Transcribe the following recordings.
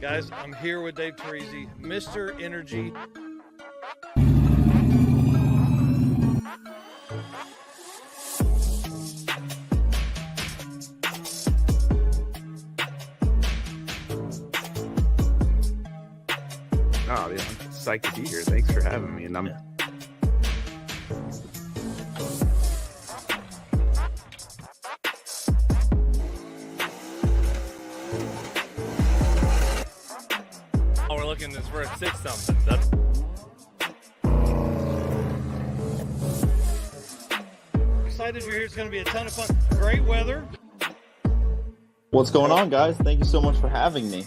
Guys, I'm here with Dave Teresi, Mr. Energy. Oh, yeah, I'm psyched to be here. Thanks for having me. And I'm Oh, we're looking this for a 6 something. That's excited you're here. It's going to be a ton of fun. Great weather. What's going on, guys? Thank you so much for having me.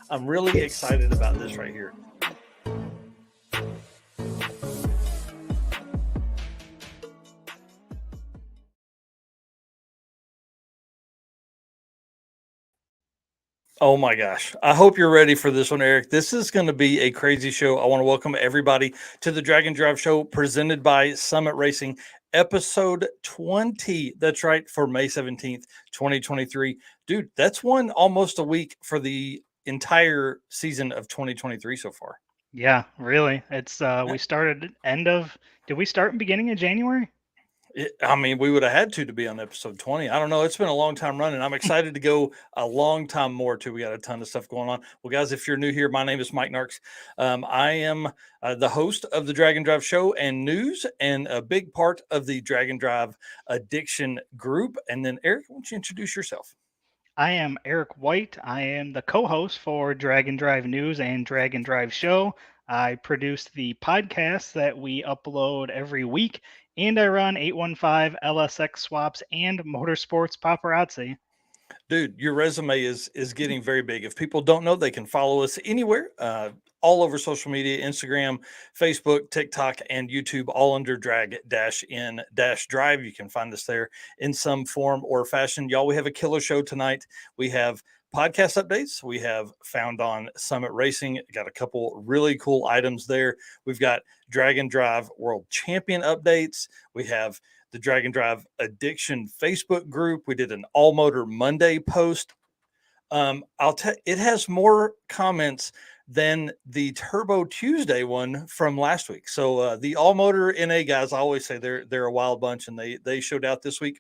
I'm really excited about this right here. Oh my gosh. I hope you're ready for this one, Eric. This is going to be a crazy show. I want to welcome everybody to the Dragon Drive Show presented by Summit Racing, episode 20. That's right, for May 17th, 2023. Dude, that's one almost a week for the entire season of 2023 so far. Yeah, really. It's we started did we start in beginning of January? We would have had to be on episode 20. I don't know. It's been a long time running. I'm excited to go a long time more too. We got a ton of stuff going on. Well, guys, if you're new here, my name is Mike Narks. I am the host of the Dragon Drive Show and news, and a big part of the Dragon Drive Addiction group. And then, Eric, why don't you introduce yourself? I am Eric White. I am the co-host for Dragon Drive News and Dragon Drive Show. I produce the podcast that we upload every week, and I run 815 LSX Swaps and Motorsports Paparazzi. Dude, your resume is getting very big. If people don't know, they can follow us anywhere, all over social media, Instagram, Facebook, TikTok, and YouTube, all under drag-in-drive. You can find us there in some form or fashion. Y'all, we have a killer show tonight. We have podcast updates. We have found on Summit Racing. Got a couple really cool items there. We've got Dragon Drive World Champion updates. We have the Dragon Drive Addiction Facebook group. We did an All Motor Monday post. It has more comments than the Turbo Tuesday one from last week. So the All Motor NA guys, I always say they're a wild bunch, and they showed out this week.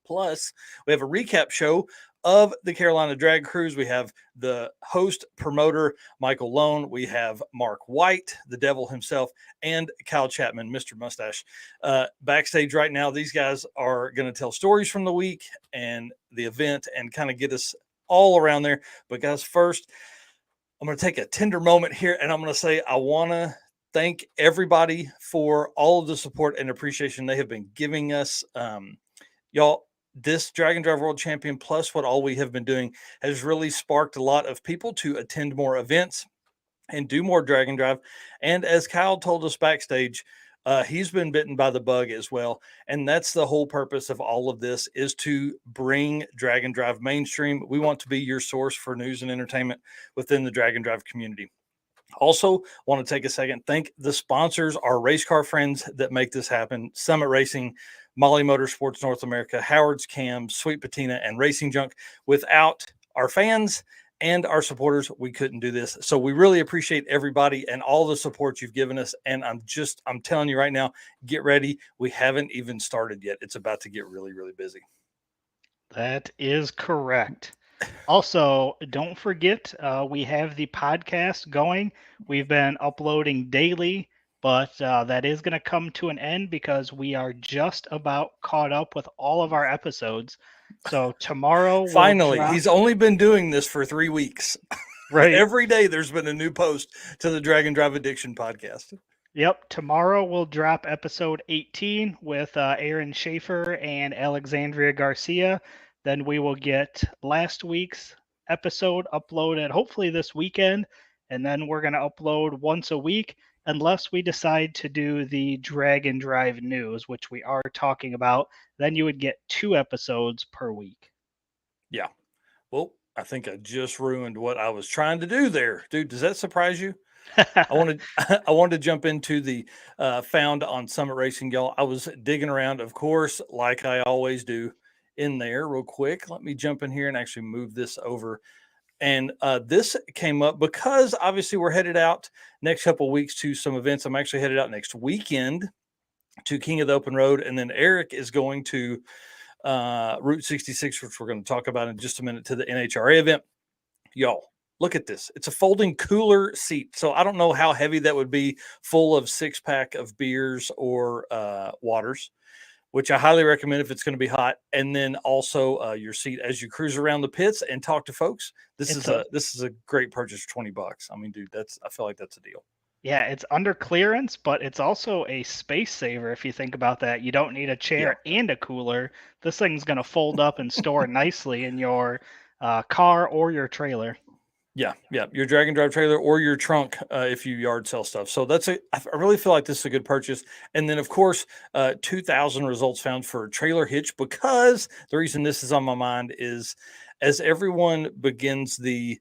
Plus, we have a recap show of the Carolina Drag Cruise. We have the host promoter, Michael Lone. We have Mark White, the devil himself, and Kyle Chapman, Mr. Mustache. Backstage right now, these guys are going to tell stories from the week and the event and kind of get us all around there. But guys, first, I'm going to take a tender moment here, and I'm going to say I want to thank everybody for all of the support and appreciation they have been giving us. Y'all, this Dragon Drive World Champion plus what all we have been doing has really sparked a lot of people to attend more events and do more Dragon Drive. And as Kyle told us backstage, he's been bitten by the bug as well. And that's the whole purpose of all of this, is to bring Dragon Drive mainstream. We want to be your source for news and entertainment within the Dragon Drive community. Also, want to take a second, thank the sponsors, our race car friends that make this happen: Summit Racing, Molly Motorsports North America, Howard's Cams, Sweet Patina, and Racing Junk. Without our fans and our supporters, we couldn't do this. So we really appreciate everybody and all the support you've given us. And I'm telling you right now, get ready. We haven't even started yet. It's about to get really, really busy. That is correct. Also, don't forget, we have the podcast going. We've been uploading daily, but that is going to come to an end because we are just about caught up with all of our episodes. So tomorrow, finally, he's only been doing this for 3 weeks. Right. Every day there's been a new post to the Dragon Drive Addiction podcast. Yep. Tomorrow we'll drop episode 18 with Aaron Schaefer and Alexandria Garcia. Then we will get last week's episode uploaded hopefully this weekend. And then we're going to upload once a week unless we decide to do the Dragon Drive news, which we are talking about. Then you would get 2 episodes per week. Yeah. Well, I think I just ruined what I was trying to do there. Dude, does that surprise you? I wanted to jump into the found on Summit Racing, y'all. I was digging around, of course, like I always do in there real quick. Let me jump in here and actually move this over And this came up because obviously we're headed out next couple of weeks to some events. I'm actually headed out next weekend to King of the Open Road, and then Eric is going to Route 66, which we're going to talk about in just a minute, to the NHRA event. Y'all, look at this. It's a folding cooler seat. So I don't know how heavy that would be, full of 6-pack of beers or waters, which I highly recommend if it's going to be hot. And then also your seat as you cruise around the pits and talk to folks. This is a great purchase for $20. I mean, dude, I feel like that's a deal. Yeah, it's under clearance, but it's also a space saver if you think about that. You don't need a chair and a cooler. This thing's going to fold up and store nicely in your car or your trailer. Yeah, your drag and drive trailer or your trunk if you yard sell stuff. So I really feel like this is a good purchase. And then, of course, 2,000 results found for trailer hitch, because the reason this is on my mind is as everyone begins the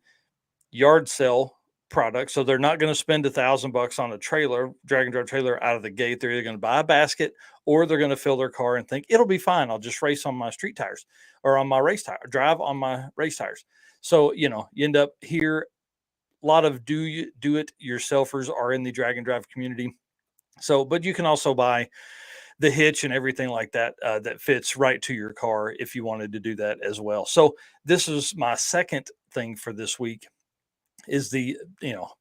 yard sell product, so they're not going to spend $1,000 on a trailer, drag and drive trailer out of the gate. They're either going to buy a basket or they're going to fill their car and think it'll be fine. I'll just race on my street tires or on my race tire, drive on my race tires. So, you end up here. A lot of do it yourselfers are in the drag and drive community. So, but you can also buy the hitch and everything like that that fits right to your car if you wanted to do that as well. So this is my second thing for this week, is the,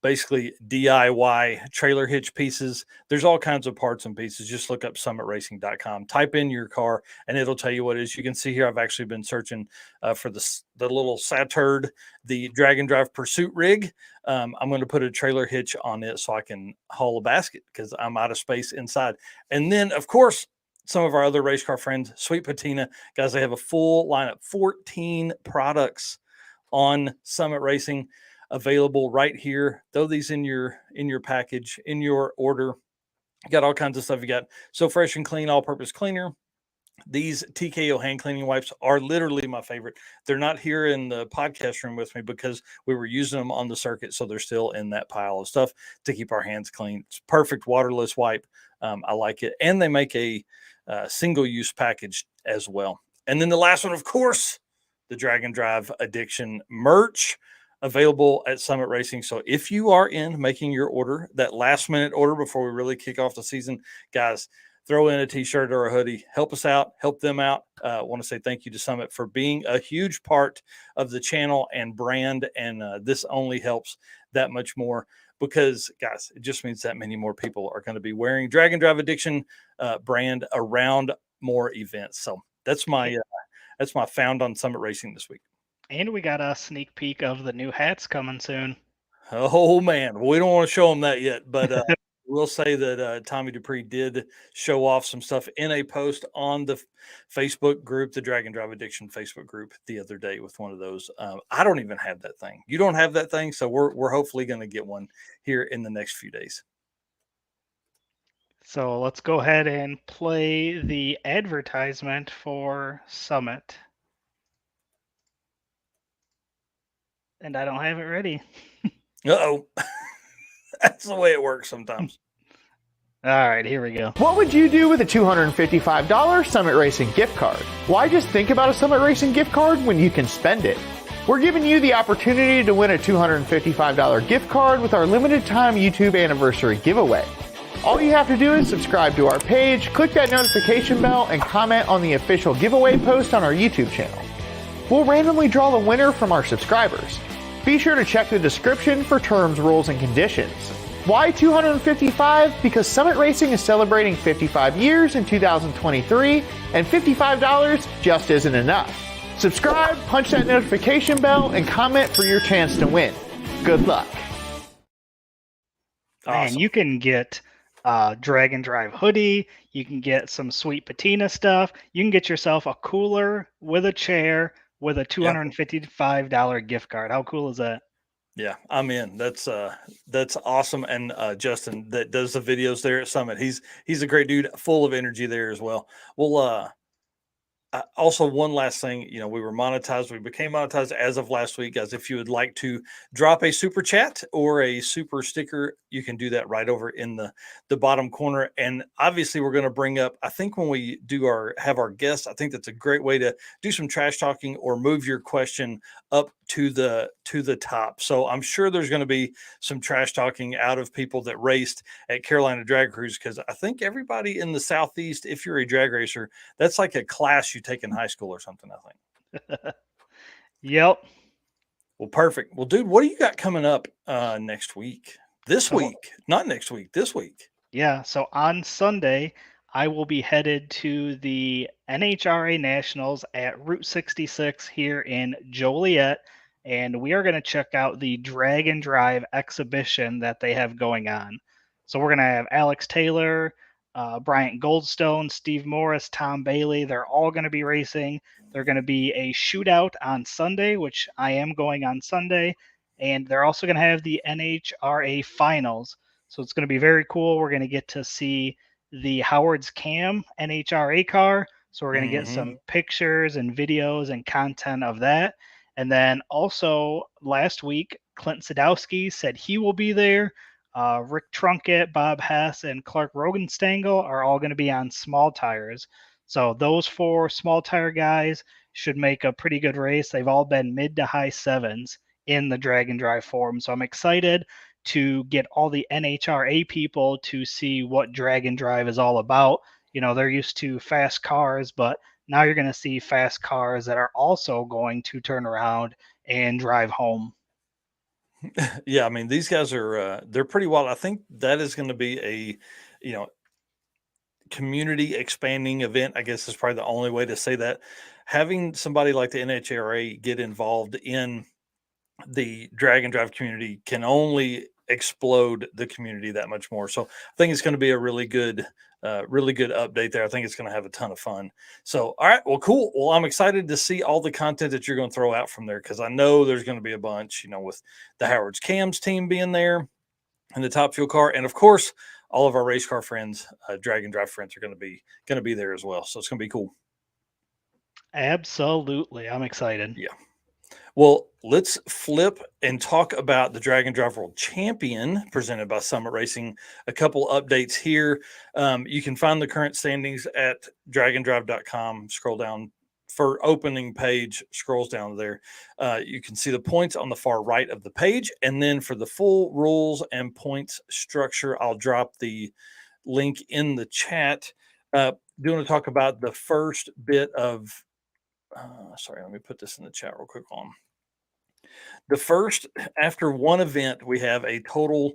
basically DIY trailer hitch pieces. There's all kinds of parts and pieces. Just look up summitracing.com, type in your car, and it'll tell you what it is. You can see here, I've actually been searching for the little Saturn, the drag and drive pursuit rig. I'm going to put a trailer hitch on it so I can haul a basket because I'm out of space inside. And then, of course, some of our other race car friends, Sweet Patina, guys, they have a full lineup, 14 products on Summit Racing available right here. Throw these in your package, in your order. You got all kinds of stuff. You got So Fresh and Clean all-purpose cleaner. These TKO hand cleaning wipes are literally my favorite. They're not here in the podcast room with me because we were using them on the circuit, so they're still in that pile of stuff to keep our hands clean. It's perfect waterless wipe. I like it. And they make a single-use package as well. And then the last one, of course, the Drag and Drive Addiction merch, available at Summit Racing. So if you are in making your order, that last minute order before we really kick off the season, guys, throw in a t-shirt or a hoodie, help us out, help them out. I want to say thank you to Summit for being a huge part of the channel and brand. And this only helps that much more because, guys, it just means that many more people are going to be wearing Drag and Drive Addiction brand around more events. So that's my found on Summit Racing this week. And we got a sneak peek of the new hats coming soon. Oh, man. We don't want to show them that yet, but we'll say that Tommy Dupree did show off some stuff in a post on the Facebook group, the Drag and Drive Addiction Facebook group, the other day with one of those. I don't even have that thing. You don't have that thing, so we're hopefully going to get one here in the next few days. So let's go ahead and play the advertisement for Summit. And I don't have it ready. Uh-oh. That's the way it works sometimes. All right, here we go. What would you do with a $255 Summit Racing gift card? Why just think about a Summit Racing gift card when you can spend it? We're giving you the opportunity to win a $255 gift card with our limited time YouTube anniversary giveaway. All you have to do is subscribe to our page, click that notification bell, and comment on the official giveaway post on our YouTube channel. We'll randomly draw the winner from our subscribers. Be sure to check the description for terms, rules, and conditions. Why 255? Because Summit Racing is celebrating 55 years in 2023, and $55 just isn't enough. Subscribe, punch that notification bell, and comment for your chance to win. Good luck. Awesome. And you can get Drag and Drive hoodie. You can get some Sweet Patina stuff. You can get yourself a cooler with a chair with a $255 gift card. How cool is that? Yeah, I'm in. That's awesome. And Justin that does the videos there at Summit, he's a great dude, full of energy there as well. Well, also one last thing, we were monetized. We became monetized as of last week, guys. If you would like to drop a super chat or a super sticker, you can do that right over in the bottom corner. And obviously we're going to bring up, I think when we have our guests, I think that's a great way to do some trash talking or move your question up to the top. So I'm sure there's going to be some trash talking out of people that raced at Carolina Drag Cruise, because I think everybody in the Southeast, if you're a drag racer, that's like a class you take in high school or something, I think. Yep. Well, perfect. Well, dude, what do you got coming up next week? This So- week, not next week, this week. Yeah, so on Sunday, I will be headed to the NHRA Nationals at Route 66 here in Joliet, and we are going to check out the Drag and Drive exhibition that they have going on. So we're going to have Alex Taylor, Bryant Goldstone, Steve Morris, Tom Bailey. They're all going to be racing. They're going to be a shootout on Sunday, which I am going on Sunday, and they're also going to have the NHRA finals. So it's going to be very cool. We're going to get to see the Howard's Cam NHRA car. So we're going to get some pictures and videos and content of that. And then also last week, Clint Sadowski said he will be there. Rick Trunkett, Bob Hess, and Clark Rogenstangle are all going to be on small tires. So those 4 small tire guys should make a pretty good race. They've all been mid to high 7s in the drag and drive form. So I'm excited to get all the NHRA people to see what drag and drive is all about. You know, they're used to fast cars, but now you're going to see fast cars that are also going to turn around and drive home. Yeah, I mean, these guys are they're pretty wild. I think that is going to be a, you know, community expanding event, I guess is probably the only way to say that. Having somebody like the NHRA get involved in the drag and drive community can only explode the community that much more. So I think it's going to be a really good update there. I think it's going to have a ton of fun. So, all right, well, cool. Well, I'm excited to see all the content that you're going to throw out from there, because I know there's going to be a bunch, you know, with the Howard's Cams team being there and the Top Fuel car, and of course, all of our race car friends, drag and drive friends, are going to be there as well. So it's going to be cool. Absolutely. I'm excited. Yeah. Well, let's flip and talk about the Drag and Drive World Champion presented by Summit Racing. A couple updates here. You can find the current standings at draganddrive.com. Scroll down for opening page, scrolls down there. You can see the points on the far right of the page. And then for the full rules and points structure, I'll drop the link in the chat. Do you want to talk about the first bit of sorry, let me put this in the chat real quick on. The first, after one event, we have a total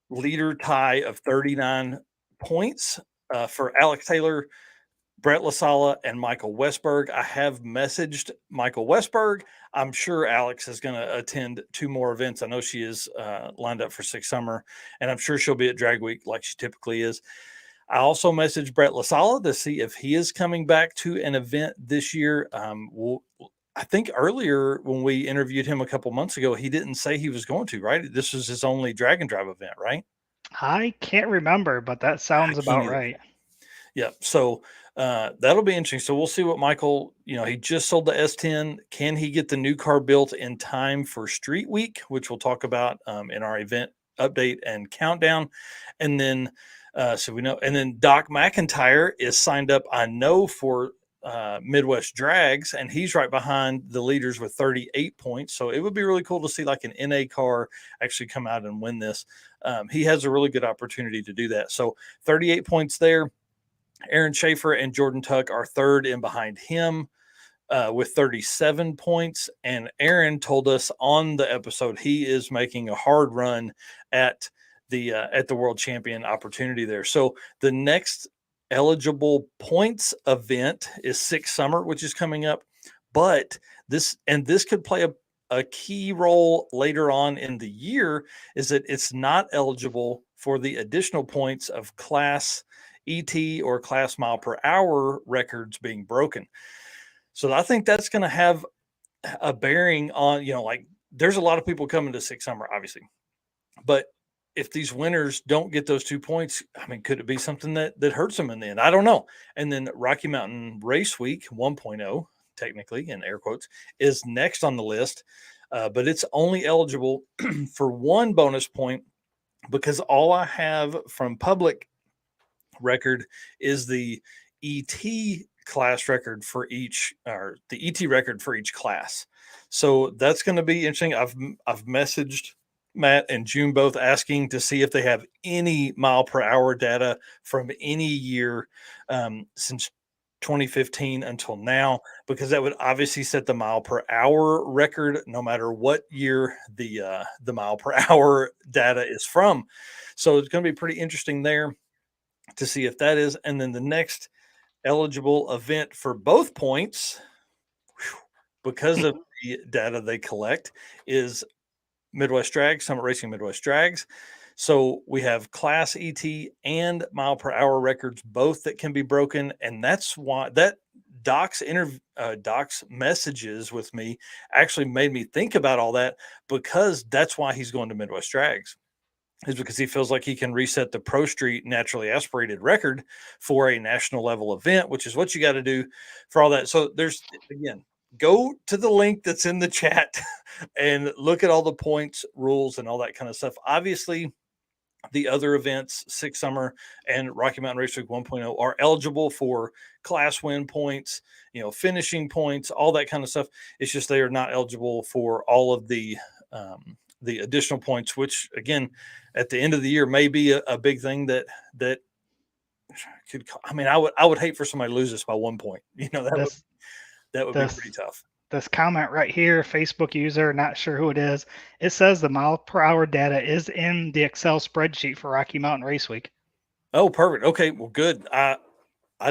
leader tie of 39 points for Alex Taylor, Brett LaSala, and Michael Westberg. I have messaged Michael Westberg. I'm sure Alex is going to attend 2 more events. I know she is lined up for Six Summer, and I'm sure she'll be at Drag Week like she typically is. I also messaged Brett LaSala to see if he is coming back to an event this year. I think earlier when we interviewed him a couple months ago, he didn't say he was going to, right? This was his only drag and drive event, right? I can't remember, but that sounds about right. Yeah. So that'll be interesting. So we'll see what Michael, you know, he just sold the S10. Can he get the new car built in time for Street Week, which we'll talk about in our event update and countdown. And then, so we know, and then Doc McIntyre is signed up, I know, for Midwest Drags, and he's right behind the leaders with 38 points. So it would be really cool to see like an NA car actually come out and win this. He has a really good opportunity to do that. So 38 points there. Aaron Schaefer and Jordan Tuck are third in behind him with 37 points. And Aaron told us on the episode he is making a hard run at the World Champion opportunity there. So the next eligible points event is Six Summer, which is coming up. But this could play a key role later on in the year, is that it's not eligible for the additional points of Class ET or Class Mile Per Hour records being broken. So I think that's going to have a bearing on, you know, like there's a lot of people coming to Six Summer, obviously, but if these winners don't get those 2 points, I mean, could it be something that hurts them in the end? I don't know. And then Rocky Mountain Race Week 1.0, technically in air quotes, is next on the list, but it's only eligible for 1 bonus point because all I have from public record is the ET class record for each, or the ET record for each class. So that's going to be interesting. I've messaged Matt and June both asking to see if they have any mile per hour data from any year since 2015 until now, because that would obviously set the mile per hour record no matter what year the mile per hour data is from. So it's going to be pretty interesting there to see if that is. And then the next eligible event for both points, because of the data they collect, is Midwest Drags, Summit Racing Midwest Drags. So we have class ET and mile per hour records, both that can be broken. And that's why that Doc's messages with me actually made me think about all that, because that's why he's going to Midwest Drags, is because he feels like he can reset the Pro Street naturally aspirated record for a national level event, which is what you got to do for all that. So there's, again, go to the link that's in the chat and look at all the points, rules, and all that kind of stuff. Obviously, the other events, Six Summer and Rocky Mountain Race Week 1.0, are eligible for class win points, finishing points, all that kind of stuff. It's just they are not eligible for all of the additional points, which, again, at the end of the year may be a big thing that could. I mean, I would hate for somebody to lose this by 1 point. That would be pretty tough. This comment right here, Facebook user, not sure who it is. It says the mile per hour data is in the Excel spreadsheet for Rocky Mountain Race Week. Oh, perfect. Okay, well, good. I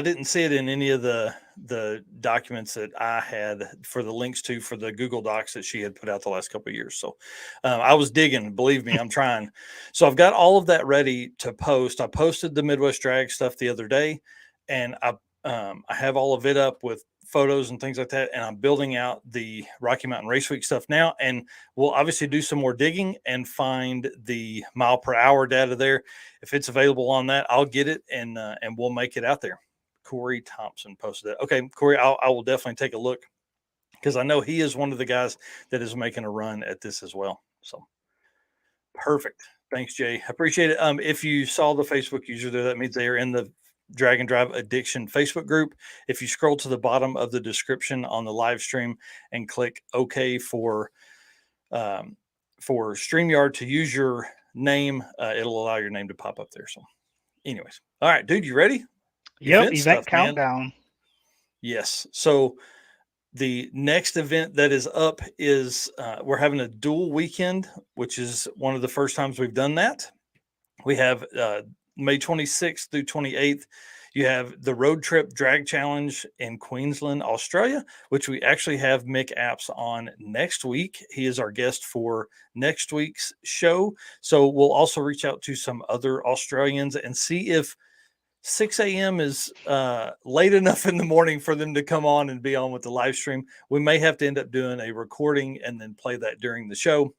didn't see it in any of the documents that I had for the links to for the Google Docs that she had put out the last couple of years. So I was digging. Believe me, I'm trying. So I've got all of that ready to post. I posted the Midwest Drag stuff the other day, and I have all of it up with photos and things like that, and I'm building out the Rocky Mountain Race Week stuff now, and we'll obviously do some more digging and find the mile per hour data there. If it's available on that, I'll get it, and we'll make it out there. Corey Thompson posted that. Okay, Corey, I will definitely take a look, because I know he is one of the guys that is making a run at this as well. So perfect. Thanks, Jay. I appreciate it. If you saw the Facebook user there, that means they are in the Drag and Drive Addiction Facebook group. If you scroll to the bottom of the description on the live stream and click OK for StreamYard to use your name, it'll allow your name to pop up there. So anyways, all right, dude, you ready? Yep, event countdown. Man. Yes. So the next event that is up is we're having a dual weekend, which is one of the first times we've done that. We have May 26th through 28th, you have the Road Trip Drag Challenge in Queensland, Australia, which we actually have Mick Apps on next week. He is our guest for next week's show. So we'll also reach out to some other Australians and see if 6 a.m. is late enough in the morning for them to come on and be on with the live stream. We may have to end up doing a recording and then play that during the show.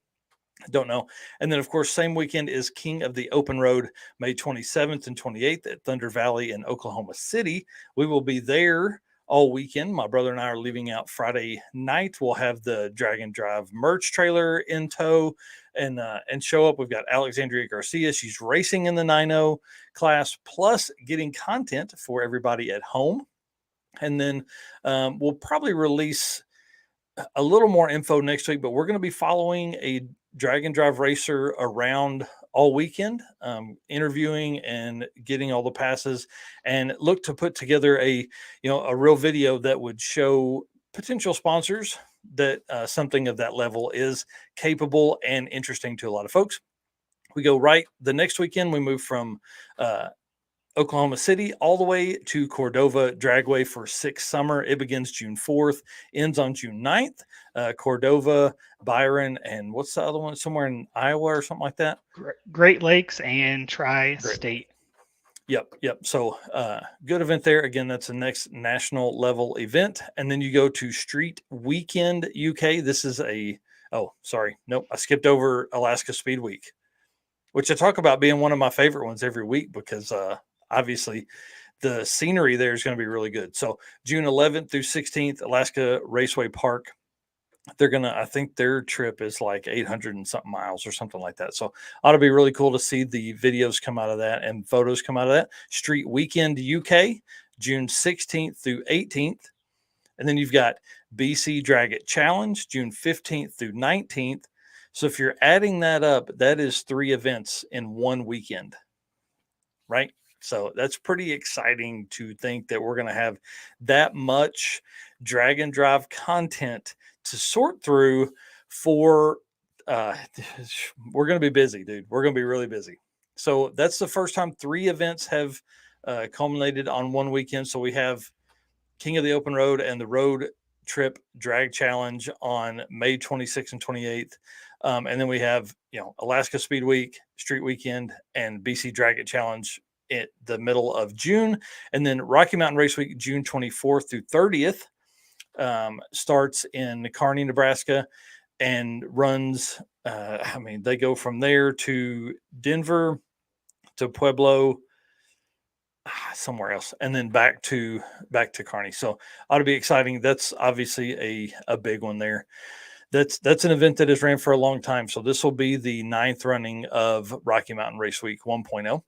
I don't know. And then, of course, same weekend is King of the Open Road, May 27th and 28th at Thunder Valley in Oklahoma City. We will be there all weekend. My brother and I are leaving out Friday night. We'll have the Drag and Drive merch trailer in tow and show up. We've got Alexandria Garcia. She's racing in the 9.0 class, plus getting content for everybody at home. And then we'll probably release a little more info next week, but we're going to be following a Drag and Drive racer around all weekend, interviewing and getting all the passes, and look to put together a real video that would show potential sponsors that something of that level is capable and interesting to a lot of folks. We go right the next weekend. We move from Oklahoma City all the way to Cordova Dragway for Six Summer. It begins June 4th, ends on June 9th. Cordova, Byron, and what's the other one? Somewhere in Iowa or something like that? Great Lakes and Tri-State. Yep. So good event there. Again, that's the next national level event. And then you go to Street Weekend UK. This is I skipped over Alaska Speed Week, which I talk about being one of my favorite ones every week because obviously the scenery there is going to be really good. So June 11th through 16th, Alaska Raceway Park. I think their trip is like 800 and something miles or something like that. So ought to be really cool to see the videos come out of that and photos come out of that. Street Weekend UK, June 16th through 18th. And then you've got BC Drag It Challenge, June 15th through 19th. So if you're adding that up, that is 3 events in one weekend, right? So that's pretty exciting to think that we're going to have that much drag and drive content to sort through for we're going to be busy, dude. We're going to be really busy. So that's the first time 3 events have culminated on one weekend. So we have King of the Open Road and the Road Trip Drag Challenge on May 26th and 28th. And then we have, Alaska Speed Week, Street Weekend, and BC Drag It Challenge at the middle of June. And then Rocky Mountain Race Week, June 24th through 30th, starts in Kearney, Nebraska, and runs, they go from there to Denver, to Pueblo, somewhere else, and then back to Kearney. So ought to be exciting. That's obviously a big one there. That's an event that has ran for a long time. So this will be the 9th running of Rocky Mountain Race Week 1.0.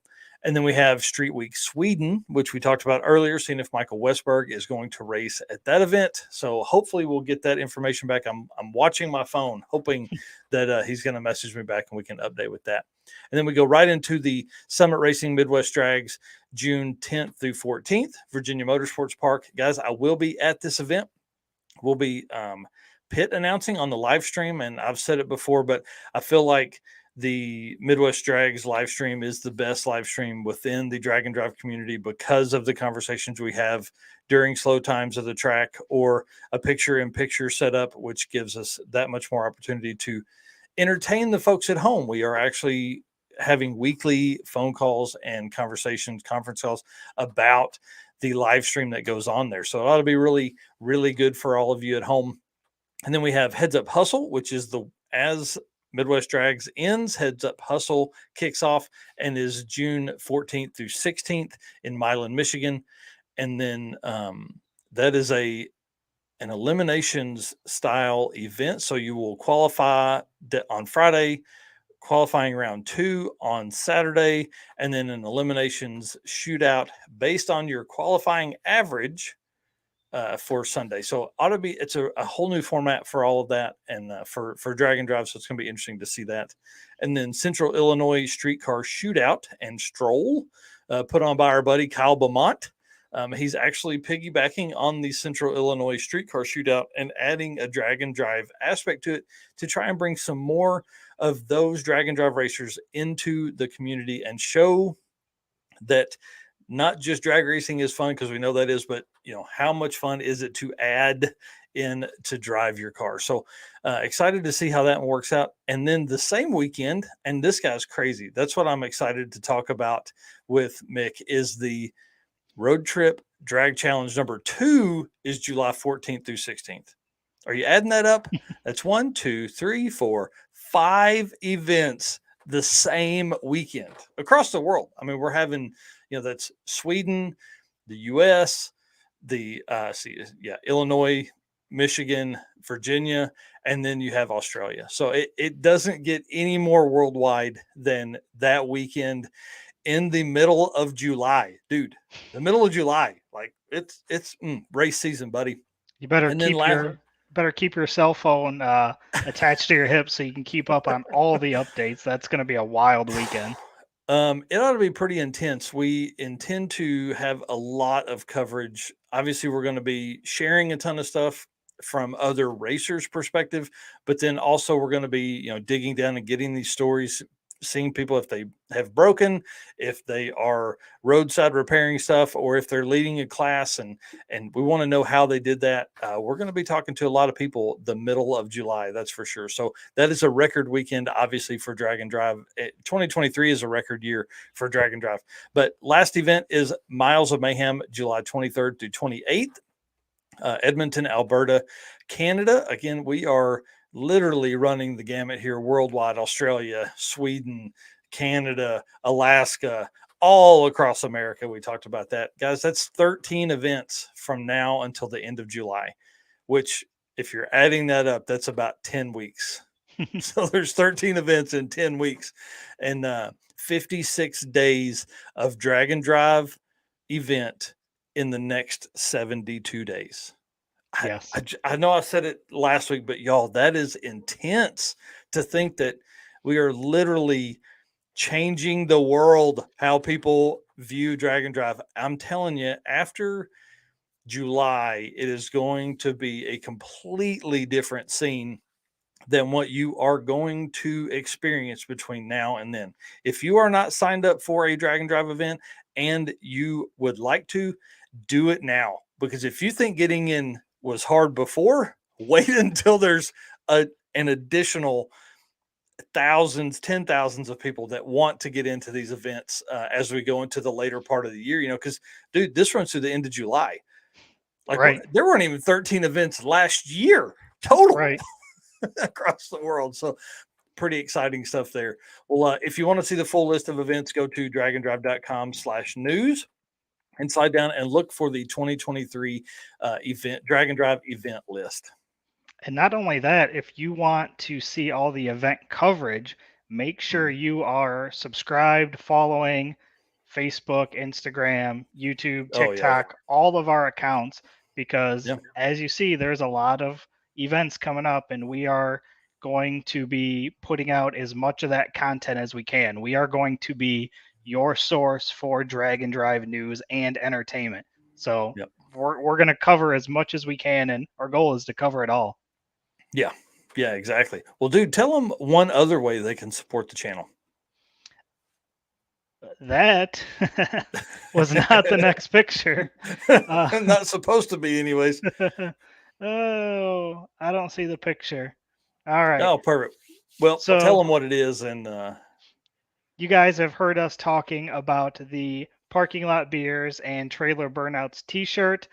And then we have Street Week Sweden, which we talked about earlier, seeing if Michael Westberg is going to race at that event. So hopefully we'll get that information back. I'm watching my phone, hoping that he's going to message me back and we can update with that. And then we go right into the Summit Racing Midwest Drags, June 10th through 14th, Virginia Motorsports Park. Guys, I will be at this event. We'll be pit announcing on the live stream, and I've said it before, but I feel like the Midwest Drags live stream is the best live stream within the drag and drive community because of the conversations we have during slow times of the track, or a picture-in-picture setup, which gives us that much more opportunity to entertain the folks at home. We are actually having weekly phone calls and conversations, conference calls about the live stream that goes on there. So it ought to be really, really good for all of you at home. And then we have Heads Up Hustle, which is as Midwest Drags ends, Heads Up Hustle kicks off and is June 14th through 16th in Milan, Michigan. And then that is an eliminations style event. So you will qualify on Friday, qualifying round 2 on Saturday, and then an eliminations shootout based on your qualifying average for Sunday. So it's a whole new format for all of that, and for drag and drive. So it's going to be interesting to see that. And then Central Illinois Streetcar Shootout and Stroll, put on by our buddy Kyle Beaumont. He's actually piggybacking on the Central Illinois Streetcar Shootout and adding a drag and drive aspect to it to try and bring some more of those drag and drive racers into the community and show that not just drag racing is fun, because we know that is, but how much fun is it to add in to drive your car? So excited to see how that one works out. And then the same weekend, and this guy's crazy, that's what I'm excited to talk about with Mick, is the Road Trip Drag Challenge number 2 is July 14th through 16th. Are you adding that up? That's 1, 2, 3, 4, 5 events the same weekend across the world. I mean, we're having, that's Sweden, the US, Illinois, Michigan, Virginia, and then you have Australia. So it doesn't get any more worldwide than that weekend in the middle of July, dude. The middle of July, like it's race season, buddy. You better keep your cell phone attached to your hip so you can keep up on all the updates. That's going to be a wild weekend. It ought to be pretty intense. We intend to have a lot of coverage. Obviously, we're going to be sharing a ton of stuff from other racers' perspective, but then also we're going to be, digging down and getting these stories, seeing people if they have broken, if they are roadside repairing stuff, or if they're leading a class, and we want to know how they did that. We're going to be talking to a lot of people the middle of July, that's for sure. So that is a record weekend, obviously, for drag and drive. 2023 is a record year for drag and drive. But last event is Miles of Mayhem, July 23rd through 28th, Edmonton, Alberta, Canada. Again, we are literally running the gamut here worldwide: Australia, Sweden, Canada, Alaska, all across America. We talked about that, guys. That's 13 events from now until the end of July, which, if you're adding that up, that's about 10 weeks. So there's 13 events in 10 weeks and 56 days of drag and drive event in the next 72 days. Yes. I know I said it last week, but y'all, that is intense to think that we are literally changing the world, how people view Drag and Drive. I'm telling you, after July, it is going to be a completely different scene than what you are going to experience between now and then. If you are not signed up for a Drag and Drive event and you would like to, do it now. Because if you think getting in was hard before, wait until there's an additional thousands, 10,000s of people that want to get into these events as we go into the later part of the year, because dude, this runs through the end of July. Like Right. there weren't even 13 events last year total Right. across the world. So pretty exciting stuff there. Well, if you want to see the full list of events, go to dragandrive.com/news and slide down and look for the 2023 event Drag and Drive event list. And not only that, if you want to see all the event coverage, make sure you are subscribed, following Facebook, Instagram, YouTube, Oh, yeah. TikTok, all of our accounts, because Yeah. as you see, there's a lot of events coming up, and we are going to be putting out as much of that content as we can. We are going to be your source for Drag and Drive news and entertainment. So Yep. we're going to cover as much as we can, and our goal is to cover it all. Yeah, exactly. Well, dude, tell them one other way they can support the channel. That was not the next picture. Not supposed to be, anyways. Oh, I don't see the picture. All right. Oh, perfect. Well, So- tell them what it is, and You guys have heard us talking about the Parking Lot Beers and Trailer Burnouts t-shirt.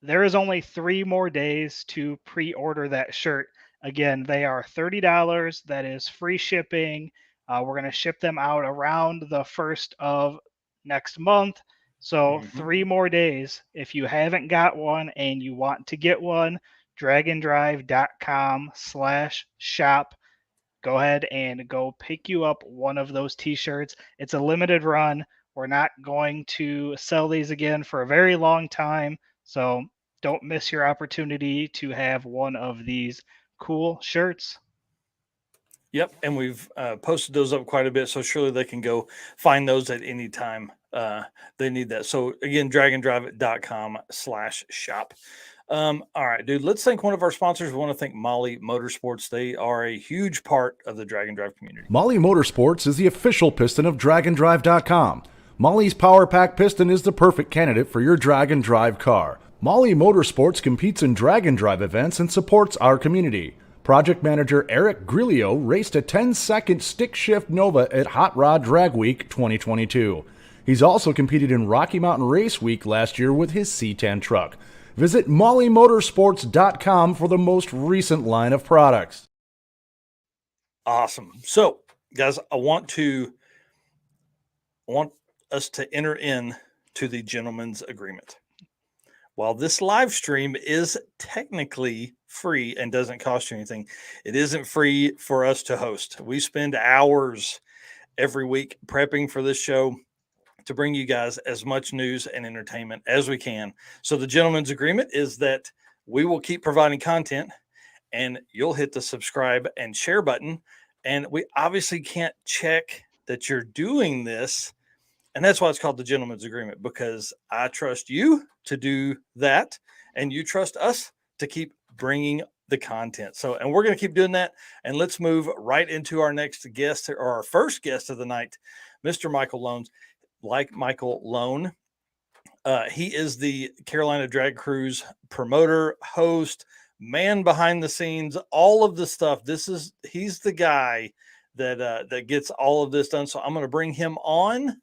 There is only 3 more days to pre-order that shirt. Again, they are $30. That is free shipping. We're going to ship them out around the 1st of next month. So 3 more days. If you haven't got one and you want to get one, dragandrive.com/shop. Go ahead and go pick you up one of those t-shirts. It's a limited run. We're not going to sell these again for a very long time. So don't miss your opportunity to have one of these cool shirts. yep. And we've posted those up quite a bit, so surely they can go find those at any time they need that. So again, dragandrive.com/shop. All right, dude, let's thank one of our sponsors. We want to thank Molly Motorsports. They are a huge part of the Drag and Drive community. Molly Motorsports is the official piston of dragandrive.com. Molly's Power Pack piston is the perfect candidate for your drag and drive car. Molly Motorsports competes in drag and drive events and supports our community. Project manager Eric Grillo raced a 10-second stick shift Nova at Hot Rod Drag Week 2022. He's also competed in Rocky Mountain Race Week last year with his C10 truck. Visit mollymotorsports.com for the most recent line of products. Awesome. So, guys, I want us to enter in to the gentleman's agreement. While this live stream is technically free and doesn't cost you anything, it isn't free for us to host. We spend hours every week prepping for this show to bring you guys as much news and entertainment as we can. So the gentleman's agreement is that we will keep providing content, and you'll hit the subscribe and share button. And we obviously can't check that you're doing this. And that's why it's called the gentleman's agreement, because I trust you to do that, and you trust us to keep bringing the content. So, and we're going to keep doing that. And let's move right into our next guest, or our first guest of the night, Mr. Michael Loans. Like Michael Lone, he is the Carolina Drag Cruise promoter, host, man behind the scenes, all of the stuff. He's the guy that gets all of this done. So I'm going to bring him on.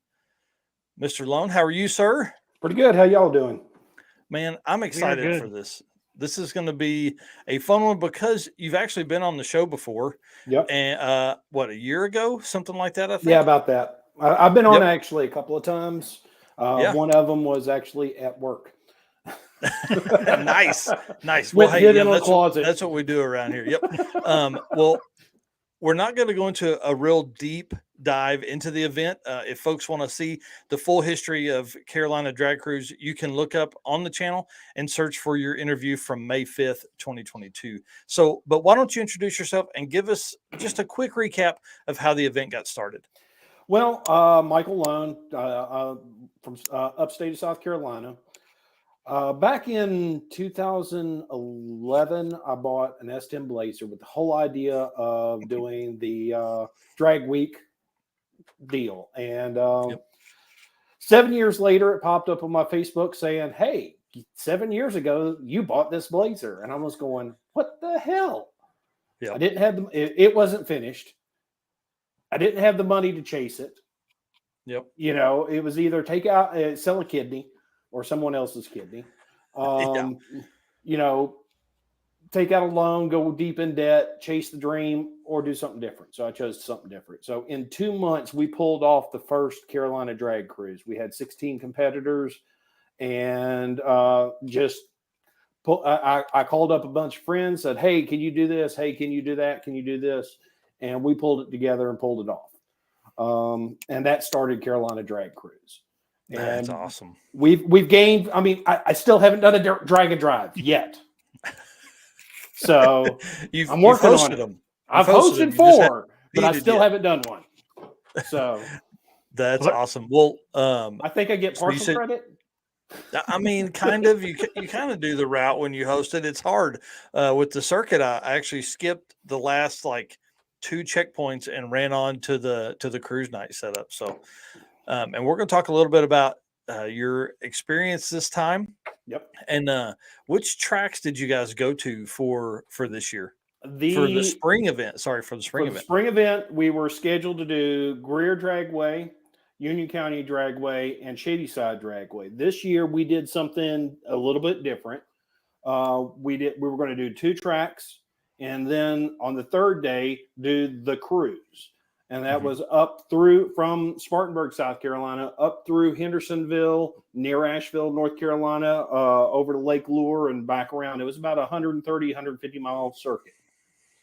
Mr. Lone, how are you, sir? Pretty good. How y'all doing? Man, I'm excited good. for this. This is going to be a fun one because you've actually been on the show before. Yep. And a year ago, something like that, I think. Yeah, about that. I've been on Yep. actually a couple of times. Yeah. One of them was actually at work. Nice. Went hid in a that's closet. That's what we do around here. Yep. Well, we're not going to go into a real deep dive into the event. If folks want to see the full history of Carolina Drag Cruise, you can look up on the channel and search for your interview from May 5th, 2022. So, but why don't you introduce yourself and give us just a quick recap of how the event got started? Well, Michael Lone from upstate of South Carolina. Back in 2011, I bought an S10 Blazer with the whole idea of doing the drag week deal. And 7 years later, it popped up on my Facebook saying, hey, 7 years ago, you bought this Blazer. And I was going, what the hell? Yeah. I didn't have it wasn't finished. I didn't have the money to chase it. Yep. You know, it was either take out, sell a kidney or someone else's kidney. You know, take out a loan, go deep in debt, chase the dream, or do something different. So I chose something different. So in 2 months, we pulled off the first Carolina Drag Cruise. We had 16 competitors, and I called up a bunch of friends, said, hey, can you do this? Hey, can you do that? Can you do this? And we pulled it together and pulled it off. And that started Carolina Drag Cruise. That's And awesome. we've gained, I mean, I still haven't done a drag and drive yet. So I'm working on it. Them. I've hosted them. hosted You just four, but I competed still yet. haven't done one. So That's awesome. Well, I think I get So you partial said- credit. I mean, kind of. You kind of do the route when you host it. It's hard with the circuit. I actually skipped the last like 2 checkpoints and ran on to the cruise night setup. So, and we're going to talk a little bit about your experience this time. Yep. And which tracks did you guys go to for this year? For the The spring event. Sorry, for the spring For the event. spring event, we were scheduled to do Greer Dragway, Union County Dragway, and Shadyside Dragway. This year, we did something a little bit different. We were going to do 2 tracks, and then on the third day, do the cruise, and that was up through from Spartanburg, South Carolina, up through Hendersonville, near Asheville, North Carolina, over to Lake Lure, and back around. It was about 130, 150 mile circuit.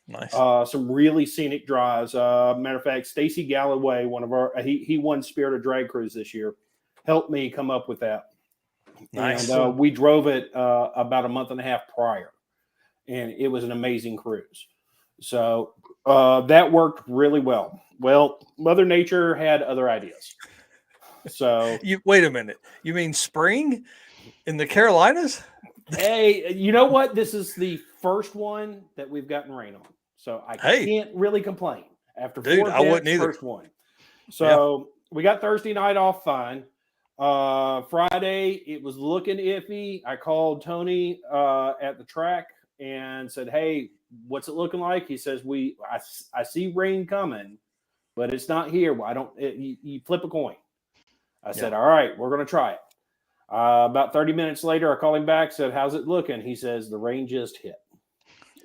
Nice. Some really scenic drives. Matter of fact, Stacy Galloway, one of our, he won Spirit of Drag Cruise this year, helped me come up with that. Nice. And we drove it about a month and a half prior, and it was an amazing cruise. So that worked really well. Well, Mother Nature had other ideas. So You wait a minute. You mean spring in the Carolinas? hey, you know what? This is the first one that we've gotten rain on. So I can't really complain. After 4 Dude, I wouldn't events, either. first one. So we got Thursday night off fine. Friday, it was looking iffy. I called Tony at the track and said, hey, what's it looking like? He says, I see rain coming, but it's not here. You flip a coin. I said, all right, we're going to try it. About 30 minutes later, I called him back, said, how's it looking? He says, the rain just hit.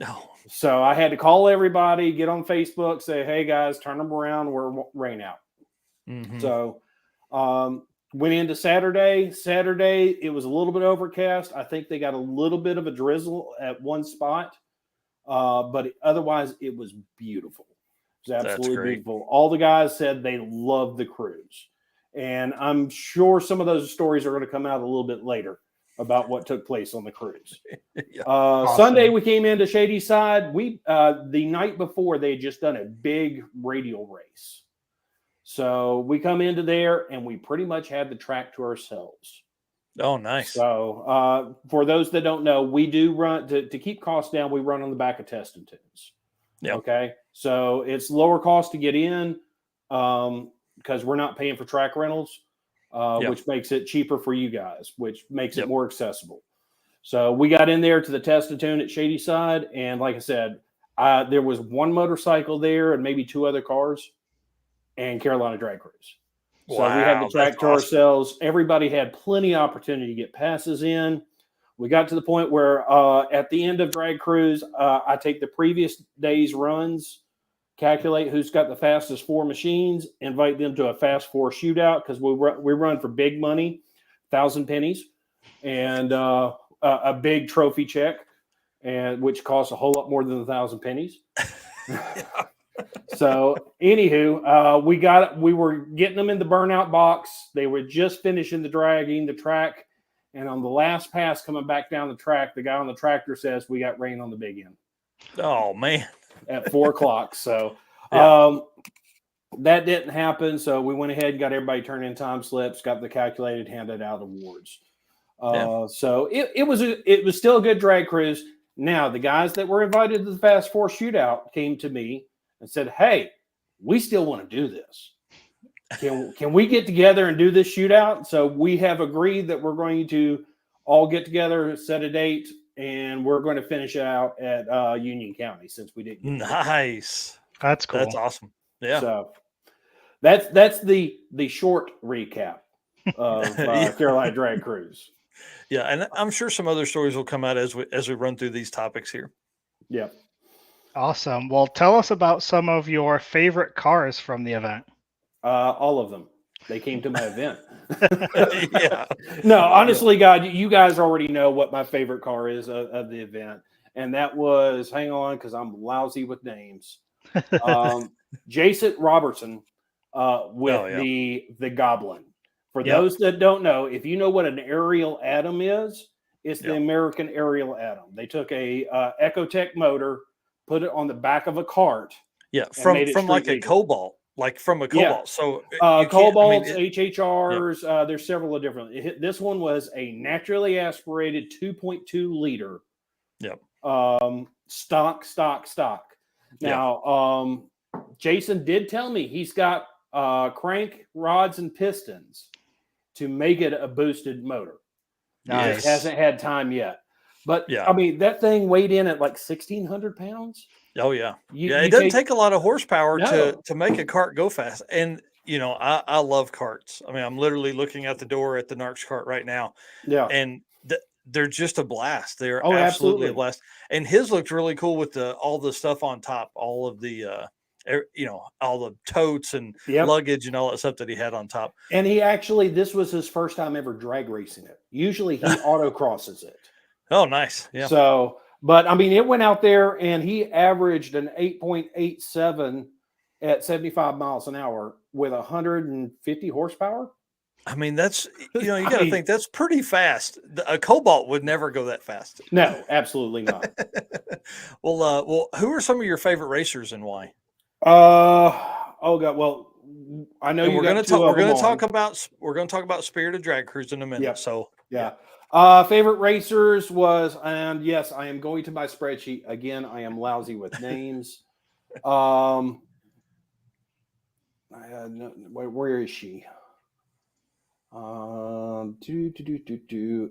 No. So I had to call everybody, get on Facebook, say, hey, guys, turn them around. We're rain out. Mhm. So went into Saturday. Saturday, it was a little bit overcast. I think they got a little bit of a drizzle at one spot. But otherwise, it was beautiful. It was absolutely great. beautiful. All the guys said they loved the cruise. And I'm sure some of those stories are going to come out a little bit later about what took place on the cruise. Yeah. Sunday, we came into Shadyside. The night before, they had just done a big radial race. So we come into there, and we pretty much had the track to ourselves. Oh, nice. So for those that don't know, we do run, to keep costs down, we run on the back of Teston Tunes. Yep. Okay. So it's lower cost to get in because we're not paying for track rentals. Which makes it cheaper for you guys, which makes it more accessible. So we got in there to the Teston Tune at Shadyside, and like I said, there was one motorcycle there and maybe 2 other cars, and Carolina Drag Cruise. So we had the track to ourselves. Everybody had plenty of opportunity to get passes in. We got to the point where at the end of Drag Cruise, I take the previous day's runs, calculate who's got the fastest 4 machines, invite them to a fast 4 shootout because we run for big money, 1,000 pennies, and a big trophy check, and which costs a whole lot more than 1,000 pennies. So, anywho, we were getting them in the burnout box. They were just finishing dragging the track, and on the last pass coming back down the track, the guy on the tractor says, "We got rain on the big end." Oh man! At 4:00. So, that didn't happen. So we went ahead and got everybody turned in time slips, got the calculated, handed out awards. So it was still a good drag cruise. Now the guys that were invited to the Fast Four shootout came to me and said, "Hey, we still want to do this. Can we get together and do this shootout?" So we have agreed that we're going to all get together, set a date, and we're going to finish it out at Union County since we didn't. Nice. That's cool. That's awesome. Yeah. So that's the short recap of Carolina Drag Cruise. Yeah, and I'm sure some other stories will come out as we run through these topics here. Yeah. Awesome. Well, tell us about some of your favorite cars from the event. All of them. They came to my event. Yeah. No, honestly, God, you guys already know what my favorite car is of the event. And that was, hang on, because I'm lousy with names. Jason Robertson with the Goblin. For those that don't know, if you know what an Ariel Atom is, it's the American Ariel Atom. They took a Ecotec motor, put it on the back of a cart. Yeah, from like a Cobalt. Like from a Cobalt. Yeah. So Cobalts, HHRs, there's several of different. This one was a naturally aspirated 2.2 liter. Yep. Stock. Now, Jason did tell me he's got crank rods and pistons to make it a boosted motor. Nice. It hasn't had time yet. But Yeah. I mean, that thing weighed in at like 1,600 pounds. Oh yeah. You It doesn't take a lot of horsepower No. to make a cart go fast. And you know, I love carts. I mean, I'm literally looking out the door at the Narcs cart right now. Yeah. And they're just a blast. They're Oh, absolutely absolutely. a blast. And his looked really cool with all the stuff on top, all of the all the totes and Yep. luggage and all that stuff that he had on top. And this was his first time ever drag racing it. Usually he autocrosses it. Oh, nice. Yeah. So, but I mean, it went out there and he averaged an 8.87 at 75 miles an hour with 150 horsepower. I mean, that's, you got to think that's pretty fast. A Cobalt would never go that fast. No, absolutely not. Well, who are some of your favorite racers and why? Oh God. Well, I know And you we're going to talk about. we're going to talk about Spirited Drag Cruise in a minute. Yep. So Yeah. Favorite racers was, and yes, I am going to my spreadsheet again. I am lousy with names. Where is she?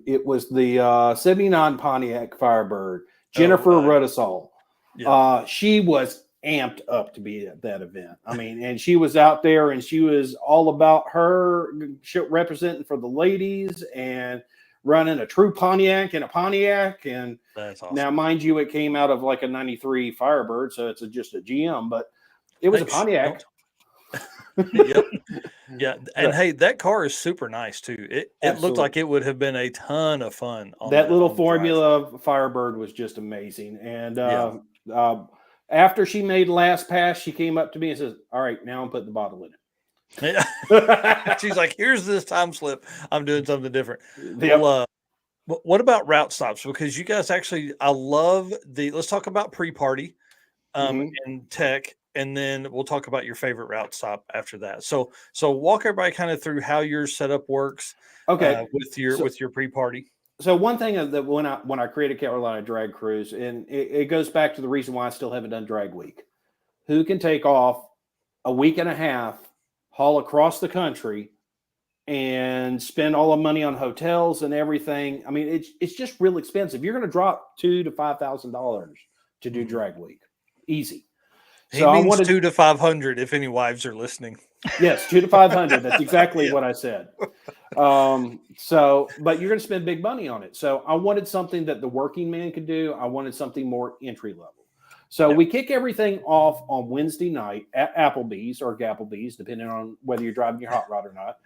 It was the 79 Pontiac Firebird, Jennifer Rudisall. Yeah. She was amped up to be at that event. I mean, and she was out there and she was all about her representing for the ladies and running a true Pontiac and a Pontiac. And that's awesome. Now, mind you, it came out of like a 93 Firebird, so it's just a GM, but it was a Pontiac. Yep. Yeah. And hey, that car is super nice too. It looked like it would have been a ton of fun. That little Formula Firebird was just amazing. And after she made last pass, she came up to me and says, "All right, now I'm putting the bottle in it." Yeah. She's like, "Here's this time slip. I'm doing something different." Yep. Well, what about route stops? Because you guys actually, I love let's talk about pre-party and tech. And then we'll talk about your favorite route stop after that. So walk everybody kind of through how your setup works. Okay, with your pre-party. So one thing that when I created Carolina Drag Cruise, and it goes back to the reason why I still haven't done Drag Week. Who can take off a week and a half, haul across the country, and spend all the money on hotels and everything? I mean, it's just real expensive. You're going to drop $2,000 to $5,000 to do Drag Week, easy. He means 200 to 500 if any wives are listening. Yes, 200 to 500. That's exactly what I said. But you're going to spend big money on it. So I wanted something that the working man could do. I wanted something more entry level. So we kick everything off on Wednesday night at Applebee's or Gapplebee's, depending on whether you're driving your hot rod or not.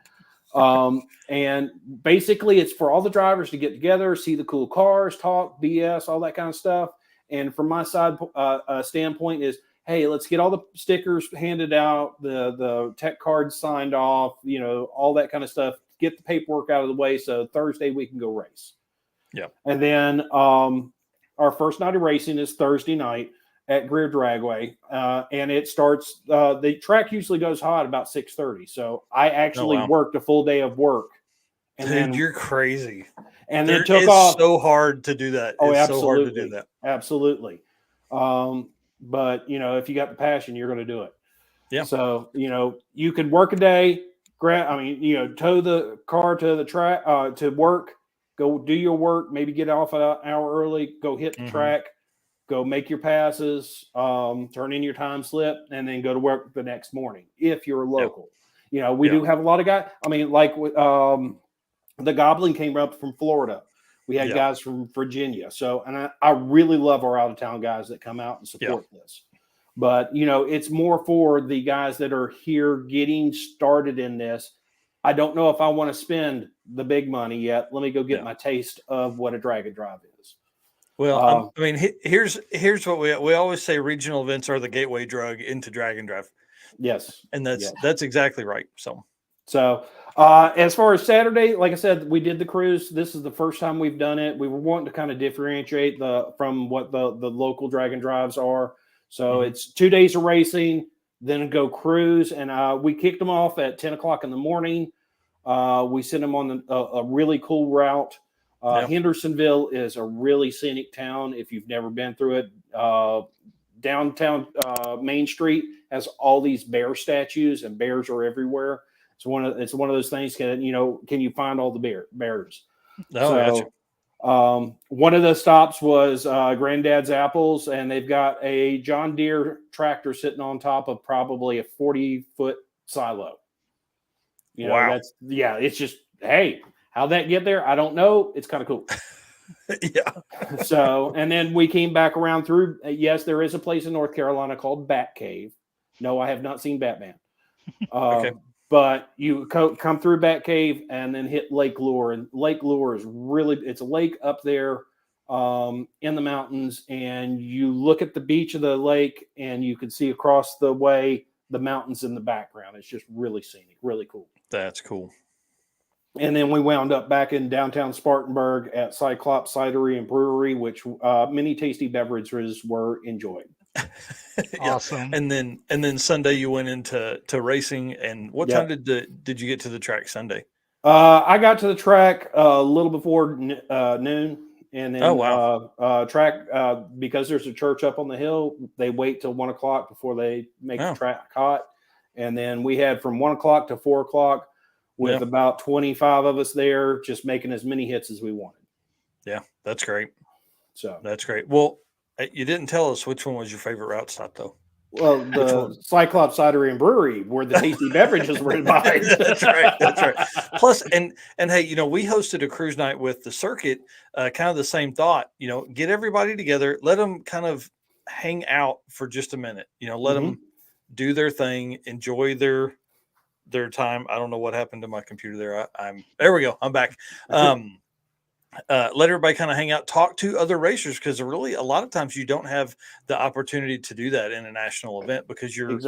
And basically it's for all the drivers to get together, see the cool cars, talk, BS, all that kind of stuff. And from my side standpoint is, hey, let's get all the stickers handed out, the tech cards signed off, all that kind of stuff. Get the paperwork out of the way so Thursday we can go race. Yeah. And then our first night of racing is Thursday night at Greer Dragway, and it starts. The track usually goes hot about 6:30, so I actually worked a full day of work. And Dude, then you're crazy. And then took off. It's so hard to do that. Oh, it's absolutely. so hard to do that. Absolutely. But if you got the passion, you're going to do it. Yeah. So you could work a day, tow the car to the track to work. Go do your work, maybe get off an hour early, go hit the track, go make your passes, turn in your time slip, and then go to work the next morning if you're local. We do have a lot of guys. I mean, like the Goblin came up from Florida. We had guys from Virginia. So, and I really love our out-of-town guys that come out and support this. But, it's more for the guys that are here getting started in this. I don't know if I want to spend the big money yet. Let me go get my taste of what a drag and drive is. Well, I mean, here's what we always say: regional events are the gateway drug into drag and drive. Yes, and that's exactly right. So as far as Saturday, like I said, we did the cruise. This is the first time we've done it. We were wanting to kind of differentiate from what the local drag and drives are. So it's 2 days of racing, then go cruise, and we kicked them off at 10 o'clock in the morning. We sent them on a really cool route. Hendersonville is a really scenic town. If you've never been through it, downtown Main Street has all these bear statues, and bears are everywhere. It's one of those things. Can you find all the bears? No. One of the stops was Granddad's Apples, and they've got a John Deere tractor sitting on top of probably a 40-foot silo. Wow. It's just, hey, how'd that get there? I don't know. It's kind of cool. Yeah. So, and then we came back around through, yes, there is a place in North Carolina called Bat Cave. No, I have not seen Batman. Okay. But you come through Bat Cave and then hit Lake Lure. And Lake Lure is it's a lake up there in the mountains. And you look at the beach of the lake and you can see across the way the mountains in the background. It's just really scenic, really cool. That's cool. And then we wound up back in downtown Spartanburg at Cyclops Cidery and Brewery, which many tasty beverages were enjoyed. Awesome. And then Sunday you went into racing. And what time did you get to the track Sunday? I got to the track a little before noon. And then track because there's a church up on the hill, they wait till 1 o'clock before they make the track hot. And then we had from 1 o'clock to 4 o'clock with about 25 of us there, just making as many hits as we wanted. Yeah, that's great. So that's great. Well, you didn't tell us which one was your favorite route stop, though. Well, the Cyclops Cidery and Brewery, where the tasty beverages were invited. That's right. That's right. Plus, and hey, we hosted a cruise night with the circuit, kind of the same thought. Get everybody together, let them kind of hang out for just a minute. Let them do their thing, enjoy their time. I don't know what happened to my computer there. There we go. I'm back. Let everybody kind of hang out, talk to other racers, because really a lot of times you don't have the opportunity to do that in a national event because you're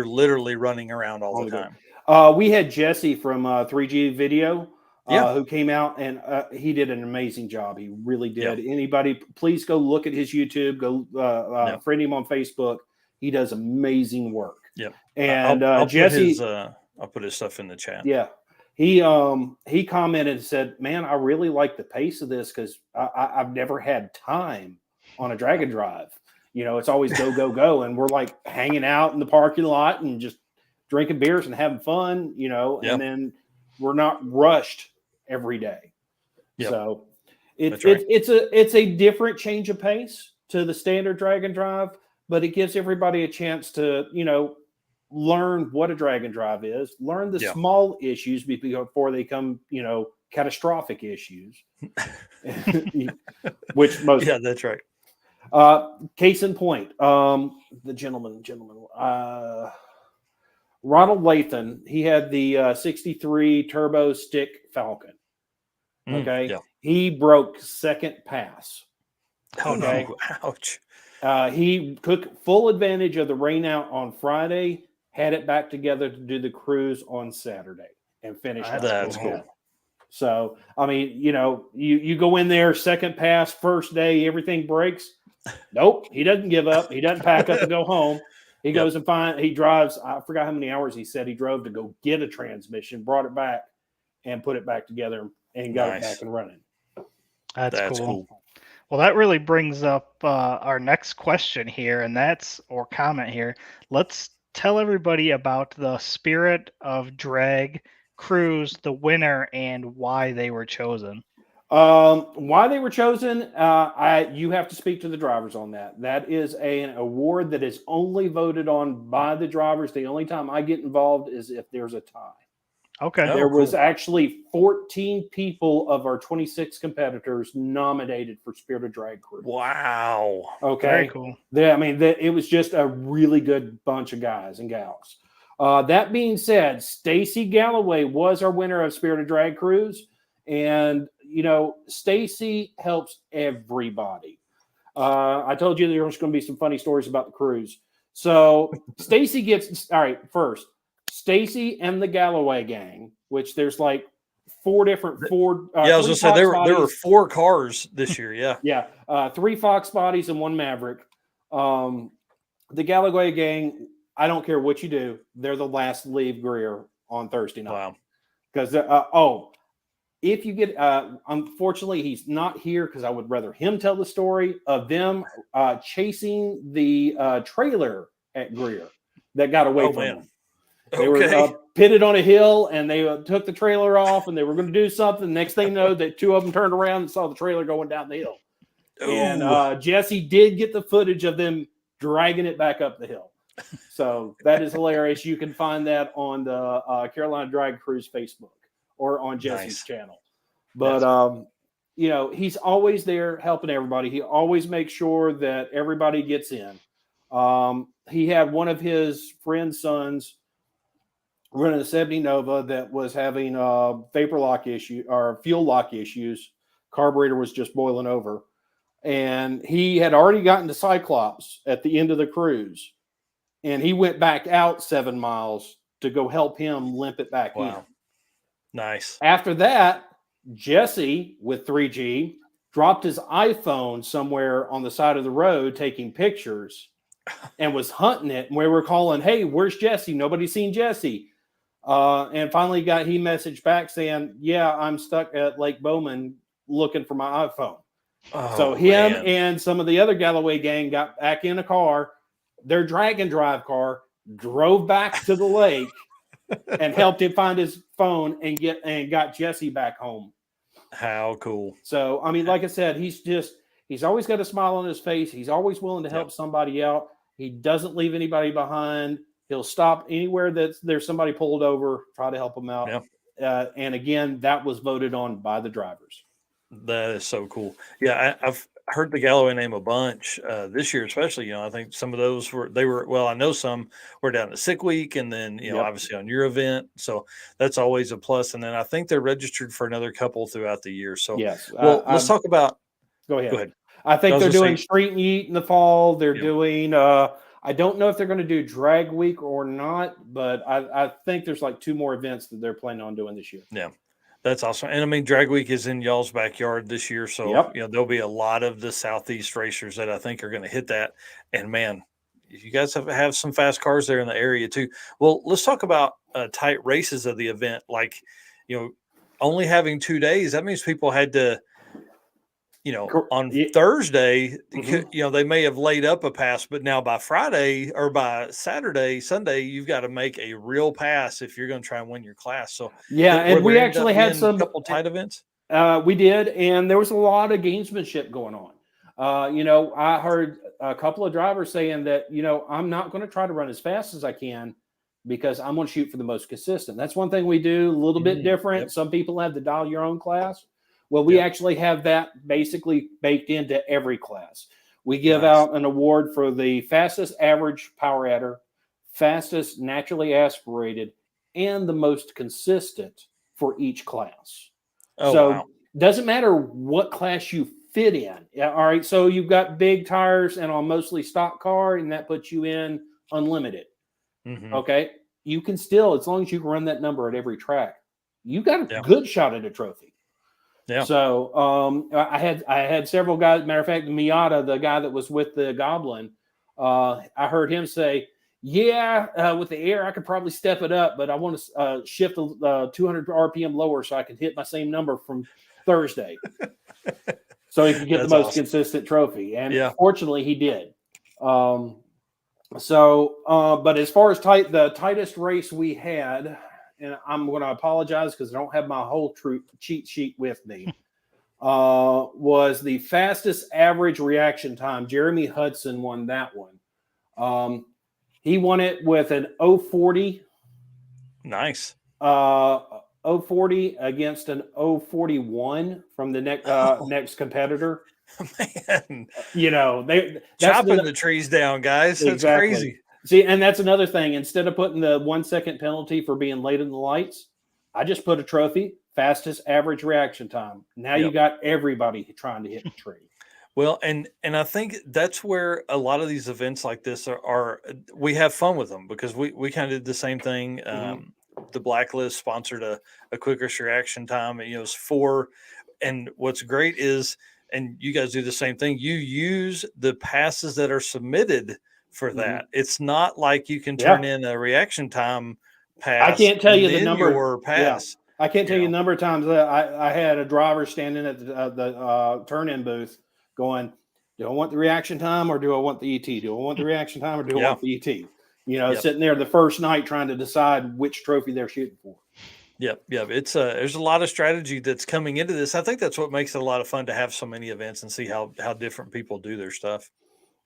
literally running around all the time. We had Jesse from 3G Video who came out, and he did an amazing job. He really did. Anybody, please go look at his YouTube. Go friend him on Facebook. He does amazing work. Yep. And I'll Jesse, I'll put his stuff in the chat. Yeah. He commented and said, man, I really like the pace of this because I've never had time on a drag and drive. It's always go, go, go. And we're like hanging out in the parking lot and just drinking beers and having fun, and then we're not rushed every day. Yep. So it's a different change of pace to the standard drag and drive, but it gives everybody a chance to, learn what a drag and drive is, learn the small issues before they come, catastrophic issues, which most, that's right. Case in point, the gentleman, Ronald Lathan, he had the 63 turbo stick Falcon. Okay. He broke second pass. Oh, no. Ouch. He took full advantage of the rain out on Friday, had it back together to do the cruise on Saturday, and finished. That's cool. So, I mean, you go in there, second pass, first day, everything breaks. Nope, he doesn't give up. He doesn't pack up and go home. He goes and he drives. I forgot how many hours he said he drove to go get a transmission, brought it back, and put it back together, and got it back and running. That's cool. Well, that really brings up our next question here, or comment here. Let's tell everybody about the Spirit of Drag cruise, the winner, and why they were chosen. Why they were chosen, you have to speak to the drivers on that. That is an award that is only voted on by the drivers. The only time I get involved is if there's a tie. Okay. There was actually 14 people of our 26 competitors nominated for Spirit of Drag Cruise. Wow. Okay. Very cool. It was just a really good bunch of guys and gals. That being said, Stacy Galloway was our winner of Spirit of Drag Cruise. And, Stacy helps everybody. I told you there was going to be some funny stories about the cruise. So Stacy gets, all right, first, Stacy and the Galloway gang, which there's like four different Ford. I was going to say there were 4 cars this year. Yeah. Yeah. 3 Fox bodies and 1 Maverick. The Galloway gang, I don't care what you do. They're the last to leave Greer on Thursday night. Wow. Because, if you get, unfortunately, he's not here because I would rather him tell the story of them chasing the trailer at Greer that got away from them. They were pitted on a hill and they took the trailer off and they were going to do something. Next thing you know, that 2 of them turned around and saw the trailer going down the hill. Ooh. And Jesse did get the footage of them dragging it back up the hill. So that is hilarious. You can find that on the Carolina Drag Cruise Facebook or on Jesse's channel. But, he's always there helping everybody. He always makes sure that everybody gets in. He had one of his friend's sons running a 70 Nova that was having vapor lock issue or fuel lock issues. Carburetor was just boiling over. And he had already gotten to Cyclops at the end of the cruise. And he went back out 7 miles to go help him limp it back in. Nice. After that, Jesse with 3G dropped his iPhone somewhere on the side of the road taking pictures and was hunting it. And we were calling, hey, where's Jesse? Nobody's seen Jesse. And finally he messaged back saying, yeah, I'm stuck at Lake Bowman looking for my iPhone. So him and some of the other Galloway gang got back in a car, their drag and drive car, drove back to the lake and helped him find his phone and got Jesse back home. How cool. So, I mean, like I said, he's always got a smile on his face. He's always willing to help somebody out. He doesn't leave anybody behind. He'll stop anywhere that there's somebody pulled over, try to help them out. Yeah. And again, that was voted on by the drivers. That is so cool. Yeah, I've heard the Galloway name a bunch this year, especially. I think some of those I know some were down at Sick Week, and then obviously on your event. So that's always a plus. And then I think they're registered for another couple throughout the year. So yes, let's talk about. Go ahead. I think they're doing Street and Eat in the fall. They're doing. I don't know if they're going to do Drag Week or not, but I think there's like 2 more events that they're planning on doing this year. Yeah. That's awesome. And I mean, Drag Week is in y'all's backyard this year. So, there'll be a lot of the Southeast racers that I think are going to hit that. And man, you guys have some fast cars there in the area too. Well, let's talk about tight races of the event. Like, only having 2 days, that means people had to, on Thursday, they may have laid up a pass, but now by Friday or by Saturday, Sunday, you've got to make a real pass if you're going to try and win your class. So and we actually had some couple tight events. We did, and there was a lot of gamesmanship going on. I heard a couple of drivers saying that, I'm not going to try to run as fast as I can because I'm going to shoot for the most consistent. That's one thing we do a little bit different. Yep. Some people have the dial your own class. Well, we actually have that basically baked into every class. We give out an award for the fastest average power adder, fastest naturally aspirated, and the most consistent for each class. Doesn't matter what class you fit in. Yeah, all right. So you've got big tires and on mostly stock car, and that puts you in unlimited. Mhm. Okay. You can still, as long as you can run that number at every track, you got a Yeah. good shot at a trophy. Yeah. So I had several guys. Matter of fact, Miata, the guy that was with the Goblin, I heard him say, "Yeah, with the air, I could probably step it up, but I want to shift 200 RPM lower so I can hit my same number from Thursday, so he could get the That's most awesome. consistent trophy." And Yeah. fortunately, he did. But as far as the tightest race we had, and I'm going to apologize because I don't have my whole cheat sheet with me, was the fastest average reaction time. Jeremy Hudson won that one. He won it with an 040. Nice. 040 against an 041 from the next competitor. Man, That's chopping the trees down, guys. That's Exactly. crazy. See, and that's another thing. Instead of putting the 1 second penalty for being late in the lights, I just put a trophy, fastest average reaction time. Now you got everybody trying to hit the tree. Well, and I think that's where a lot of these events like this are we have fun with them because we kind of did the same thing. The Blacklist sponsored a quickest reaction time. And, it's 4. And what's great is, and you guys do the same thing, you use the passes that are submitted for that. It's not like you can turn in a reaction time pass. I can't tell you the number. Your pass. I can't tell you the number of times that I had a driver standing at the turn-in booth going, do I want the reaction time or do I want the ET? Do I want the reaction time or do I want the ET? Sitting there the first night trying to decide which trophy they're shooting for. Yep. It's there's a lot of strategy that's coming into this. I think that's what makes it a lot of fun to have so many events and see how different people do their stuff.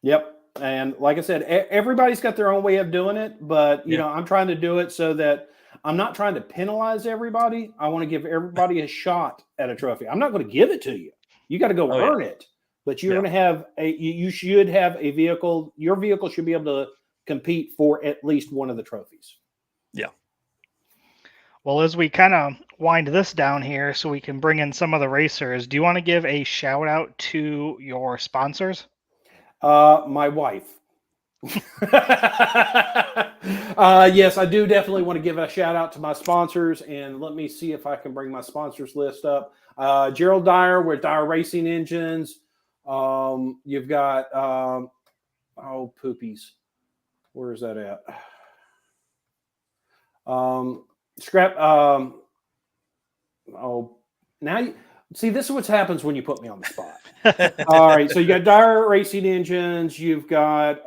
Yep. And like I said, everybody's got their own way of doing it, but I'm trying to do it so that I'm not trying to penalize everybody. I want to give everybody a shot at a trophy. I'm not going to give it to you. You got to go earn it. But you're going to have you should have a vehicle. Your vehicle should be able to compete for at least one of the trophies. Yeah. Well, as we kind of wind this down here so we can bring in some of the racers, do you want to give a shout out to your sponsors? My wife. Yes, I do definitely want to give a shout out to my sponsors, and let me see if I can bring my sponsors list up. Gerald Dyer with Dyer Racing Engines. You've got poopies. Where is that at? Now see, this is what happens when you put me on the spot. All right, so you got Dyer Racing Engines, you've got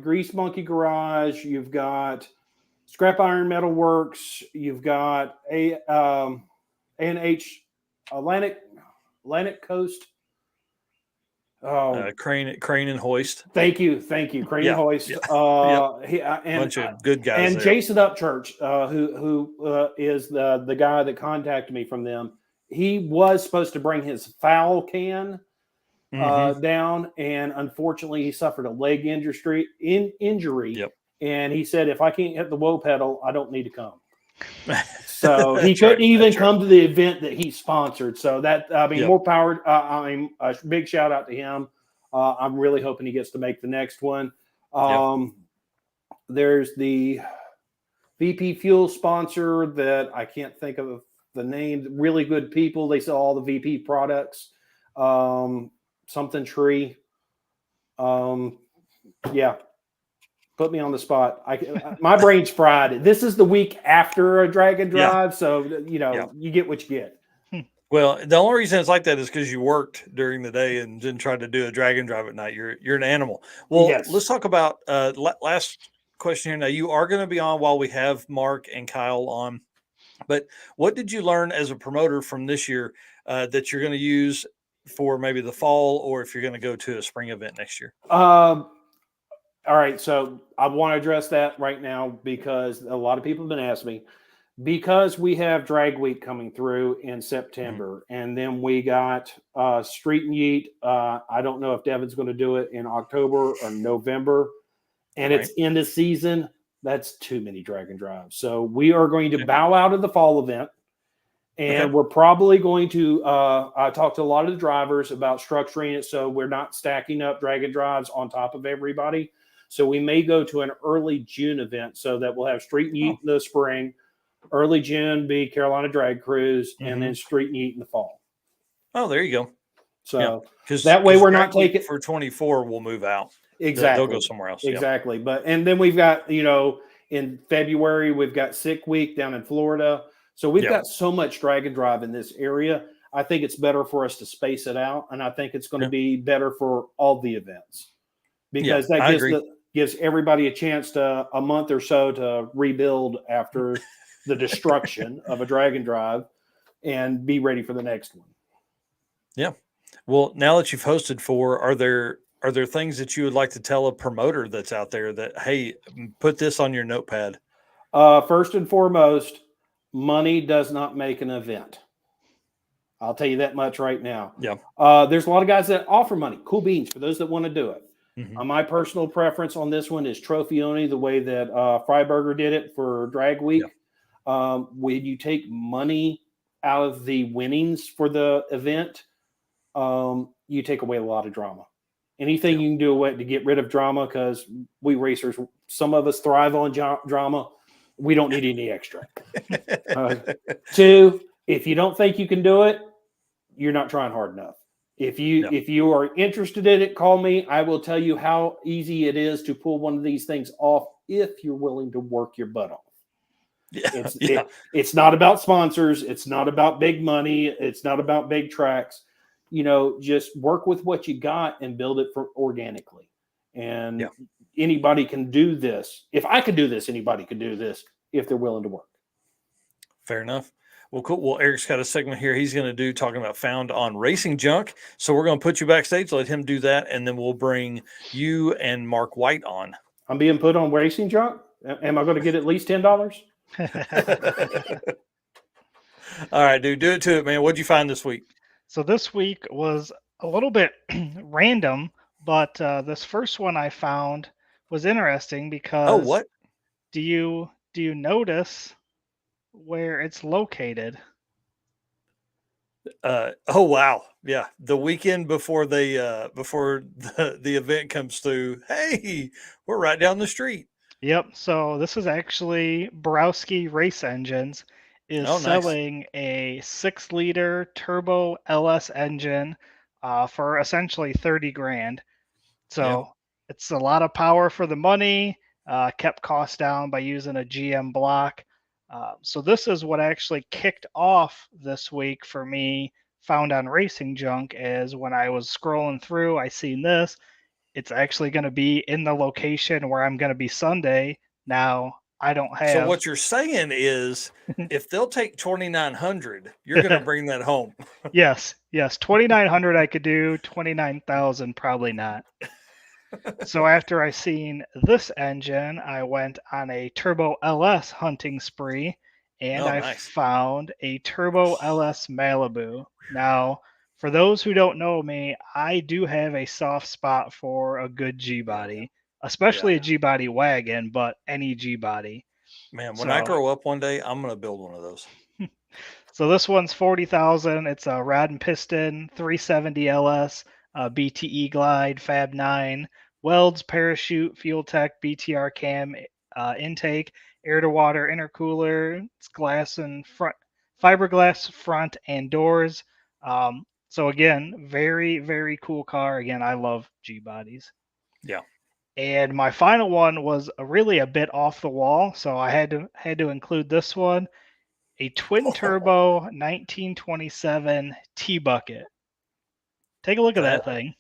Grease Monkey Garage, you've got Scrap Iron Metal Works, you've got A&H Atlantic Coast. Crane and Hoist. Thank you, Crane and Hoist. And bunch of good guys. And there. Jason Upchurch, who is the guy that contacted me from them. He was supposed to bring his foul can down, and unfortunately, he suffered a leg injury. And he said, if I can't hit the whoa pedal, I don't need to come. So he couldn't even come to the event that he sponsored. So more power. A big shout out to him. I'm really hoping he gets to make the next one. There's the VP Fuel sponsor that I can't think of the name. Really good people. They sell all the VP products. Something Tree. Put me on the spot. My brain's fried. This is the week after a Dragon Drive, so you get what you get. Well, the only reason it's like that is because you worked during the day and didn't try to do a Dragon Drive at night. You're an animal. Well, Let's talk about last question here. Now, you are going to be on while we have Mark and Kyle on, but what did you learn as a promoter from this year that you're going to use for maybe the fall, or if you're going to go to a spring event next year? All right, so I want to address that right now because a lot of people have been asking me. Because we have Drag Week coming through in September, and then we got Street and Yeet. I don't know if Devin's going to do it in October or November, and it's end of season. That's too many Dragon Drives. So we are going to bow out of the fall event, And we're probably going to, I talked to a lot of the drivers about structuring it so we're not stacking up drag and drives on top of everybody. So we may go to an early June event so that we'll have Street Meet in the spring, early June be Carolina Drag Cruise, and then Street Meet in the fall. Oh, there you go. So that way we're not taking for 24. We'll move out. Exactly. They'll go somewhere else. Exactly. But and then we've got, in February we've got Sick Week down in Florida. So we've got so much drag and drive in this area. I think it's better for us to space it out, and I think it's going to be better for all the events because that gives everybody a chance to a month or so to rebuild after the destruction of a drag and drive and be ready for the next one. Yeah. Well, now that you've hosted 4, are there things that you would like to tell a promoter that's out there that, hey, put this on your notepad? First and foremost, money does not make an event. I'll tell you that much right now. Yeah. There's a lot of guys that offer money. Cool beans for those that want to do it. My personal preference on this one is trophy only, the way that Freiburger did it for Drag Week. When you take money out of the winnings for the event, you take away a lot of drama. Anything you can do to get rid of drama, because we racers, some of us thrive on drama. We don't need any extra. 2, if you don't think you can do it, you're not trying hard enough. If you are interested in it, call me. I will tell you how easy it is to pull one of these things off if you're willing to work your butt off. It's not about sponsors. It's not about big money. It's not about big tracks. Just work with what you got and build it organically. And anybody can do this. If I could do this, anybody could do this if they're willing to work. Fair enough. Well, cool. Well, Eric's got a segment here he's going to do talking about Found on Racing Junk. So we're going to put you backstage, let him do that, and then we'll bring you and Mark White on. I'm being put on Racing Junk? Am I going to get at least $10? All right, dude. Do it to it, man. What'd you find this week? So this week was a little bit random, but this first one I found was interesting because what? Do you notice where it's located? Oh wow. Yeah. The weekend before the event comes through. Hey, we're right down the street. Yep. So this is actually Borowski Race Engines is selling a 6-liter turbo LS engine for essentially $30,000. So it's a lot of power for the money, kept costs down by using a GM block. So this is what actually kicked off this week for me, Found on Racing Junk, is when I was scrolling through, I seen this. It's actually going to be in the location where I'm going to be Sunday. Now, I don't have... So what you're saying is, if they'll take 2,900, you're going to bring that home. Yes. 2,900 I could do, 29,000 probably not. So after I seen this engine, I went on a Turbo LS hunting spree, and I found a Turbo LS Malibu. Now, for those who don't know me, I do have a soft spot for a good G-body, especially a G-body wagon, but any G-body. Man, when I grow up one day, I'm going to build one of those. So this one's $40,000. It's a rod and piston, 370 LS, BTE Glide, Fab 9, welds, parachute, fuel tech, BTR cam, intake, air to water intercooler. It's glass and front, fiberglass front and doors. So again, very, very cool car. Again, I love G-bodies. Yeah. And my final one was really a bit off the wall, so I had to include this one, a twin turbo 1927 T-Bucket. Take a look at that thing.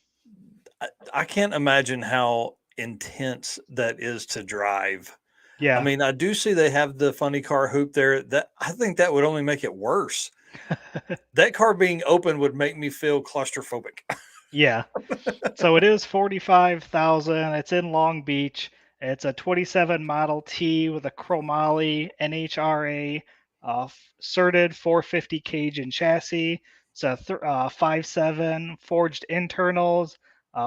I can't imagine how intense that is to drive. Yeah. I mean, I do see they have the funny car hoop there. That I think that would only make it worse. That car being open would make me feel claustrophobic. Yeah. So it is $45,000. It's in Long Beach. It's a 27 Model T with a chromoly NHRA certed 450 Cajun chassis. It's a 5.7 forged internals.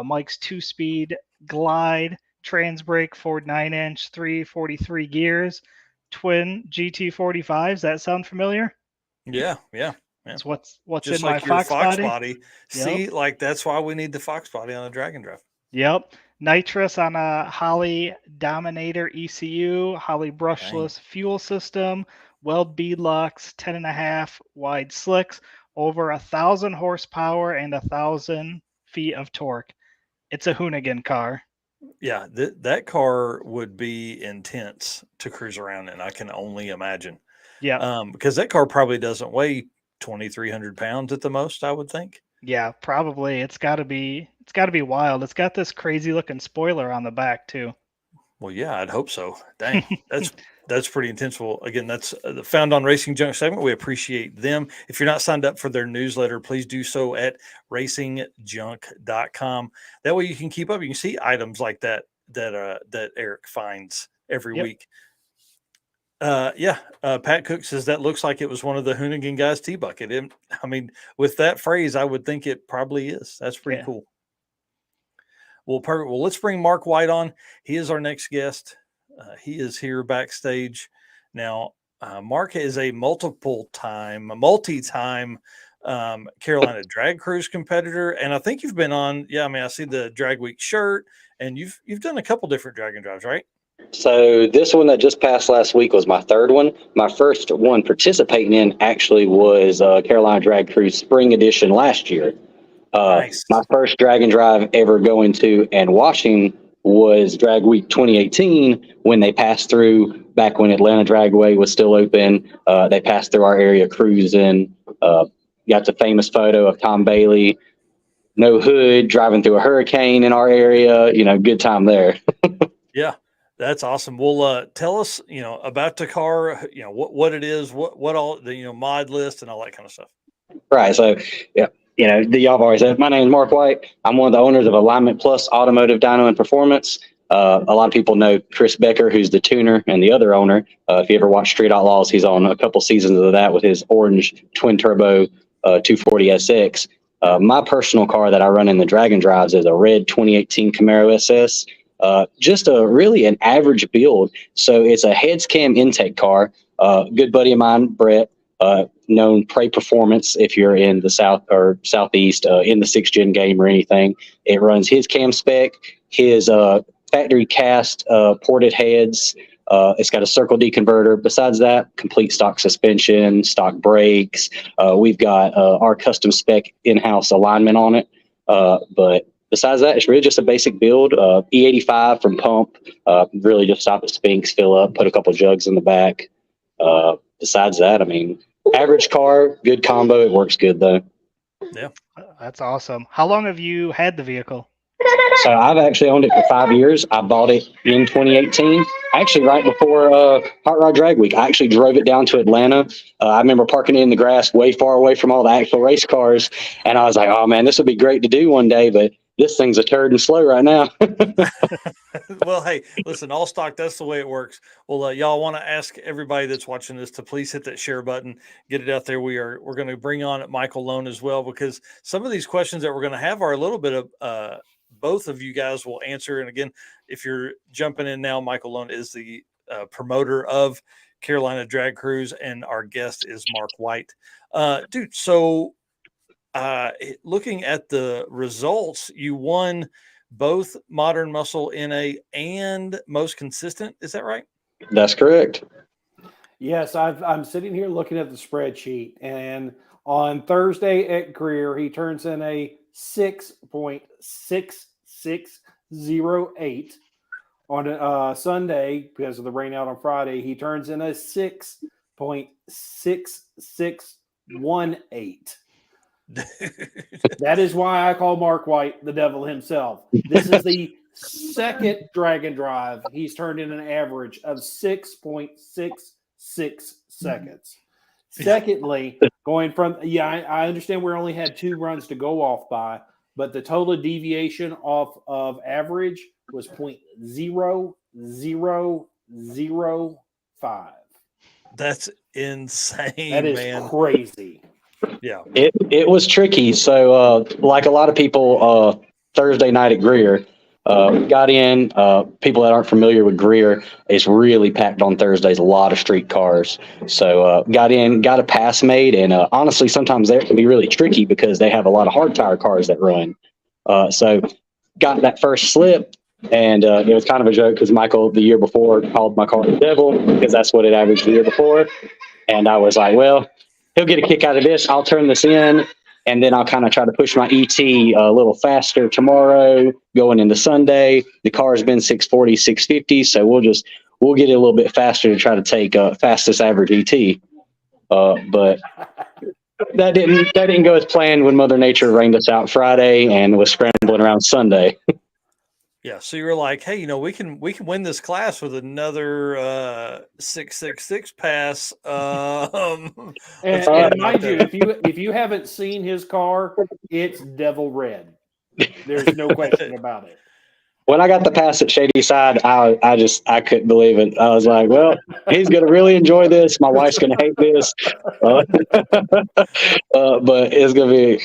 Mike's 2-speed glide, trans brake, Ford 9-inch, 343 gears, twin GT45s. That sound familiar? Yeah, yeah. It's what's Just in my like your Fox, body. body. See, like that's why we need the Fox body on a Dragon Drive. Yep. Nitrous on a Holley Dominator ECU, Holley brushless fuel system, Weld beadlocks, 10.5 wide slicks, over 1,000 horsepower and 1,000 feet of torque. It's a Hoonigan car. Yeah, that car would be intense to cruise around in. I can only imagine. Yeah. Because that car probably doesn't weigh 2,300 pounds at the most, I would think. Yeah, probably. It's got to be wild. It's got this crazy looking spoiler on the back too. Well, yeah, I'd hope so. Dang, that's pretty intense. Well, again, that's the Found on Racing Junk segment. We appreciate them. If you're not signed up for their newsletter, please do so at racingjunk.com. That way you can keep up. You can see items like that Eric finds every week. Pat Cook says that looks like it was one of the Hoonigan guys' T-bucket. I mean, with that phrase, I would think it probably is. That's pretty cool. Well, perfect. Well, let's bring Mark White on. He is our next guest. He is here backstage. Now, Mark is a multi-time Carolina Drag Cruise competitor. And I think you've been on, I see the Drag Week shirt, and you've done a couple different Dragon Drives, right? So this one that just passed last week was my third one. My first one participating in actually was Carolina Drag Cruise Spring Edition last year. Nice. My first Dragon Drive ever going to and watching was Drag Week 2018 when they passed through, back when Atlanta Dragway was still open. They passed through our area cruising. Got the famous photo of Tom Bailey, no hood, driving through a hurricane in our area. Good time there. Yeah. That's awesome. Well, tell us, about the car, what it is, what all the, mod list and all that kind of stuff. Right. So, yeah, y'all have always said, my name is Mark White. I'm one of the owners of Alignment Plus Automotive Dyno and Performance. A lot of people know Chris Becker, who's the tuner and the other owner. If you ever watch Street Outlaws, he's on a couple seasons of that with his orange twin turbo 240 SX. My personal car that I run in the Dragon Drives is a red 2018 Camaro SS. Just an average build. So it's a heads cam intake car. Good buddy of mine, Brett, known Prey Performance. If you're in the South or Southeast, in the 6th gen game or anything, it runs his cam spec, his factory cast ported heads. It's got a Circle D converter. Besides that, complete stock suspension, stock brakes. We've got our custom spec in-house alignment on it. But besides that, it's really just a basic build. E85 from pump. Really just stop at Spinks, fill up, put a couple jugs in the back. Besides that, average car, good combo. It works good though. Yeah, that's awesome. How long have you had the vehicle? So I've actually owned it for 5 years. I bought it in 2018, actually right before Hot Rod Drag Week. I actually drove it down to Atlanta. I remember parking it in the grass way far away from all the actual race cars. And I was like, oh man, this would be great to do one day, but this thing's a turd and slow right now. Well, hey, listen, all stock, that's the way it works. Well, y'all want to ask everybody that's watching this to please hit that share button, get it out there. We're going to bring on Michael Lone as well, because some of these questions that we're going to have are a little bit of both of you guys will answer. And again, if you're jumping in now, Michael Lone is the promoter of Carolina Drag Cruise, and our guest is Mark White. Dude, so looking at the results, you won both Modern Muscle NA and Most Consistent. Is that right? That's correct. Yes, I'm sitting here looking at the spreadsheet, and on Thursday at Greer, he turns in a 6.6608. On Sunday, because of the rain out on Friday, he turns in a 6.6618. That is why I call Mark White the devil himself. This is the second Dragon Drive. He's turned in an average of 6.66 seconds. Secondly, going from, I understand we only had 2 runs to go off by, but the total deviation off of average was 0.0005. That's insane. That is crazy. Yeah, it was tricky. So like a lot of people, Thursday night at Greer, Got in. People that aren't familiar with Greer, it's really packed on Thursdays. A lot of street cars. So got in, got a pass made, and honestly, sometimes they can be really tricky because they have a lot of hard tire cars that run. So got that first slip. And it was kind of a joke because Michael, the year before, called my car the devil because that's what it averaged the year before. And I was like, well, he'll get a kick out of this. I'll turn this in, and then I'll kind of try to push my ET a little faster tomorrow going into Sunday. The car has been 640, 650, so we'll get it a little bit faster to try to take fastest average ET. But that didn't go as planned when Mother Nature rained us out Friday and was scrambling around Sunday. Yeah, so you were like, hey, we can win this class with another 666 pass. And mind you, if you haven't seen his car, it's devil red. There's no question about it. When I got the pass at Shady Side, I couldn't believe it. I was like, well, he's going to really enjoy this. My wife's going to hate this. But it's going to be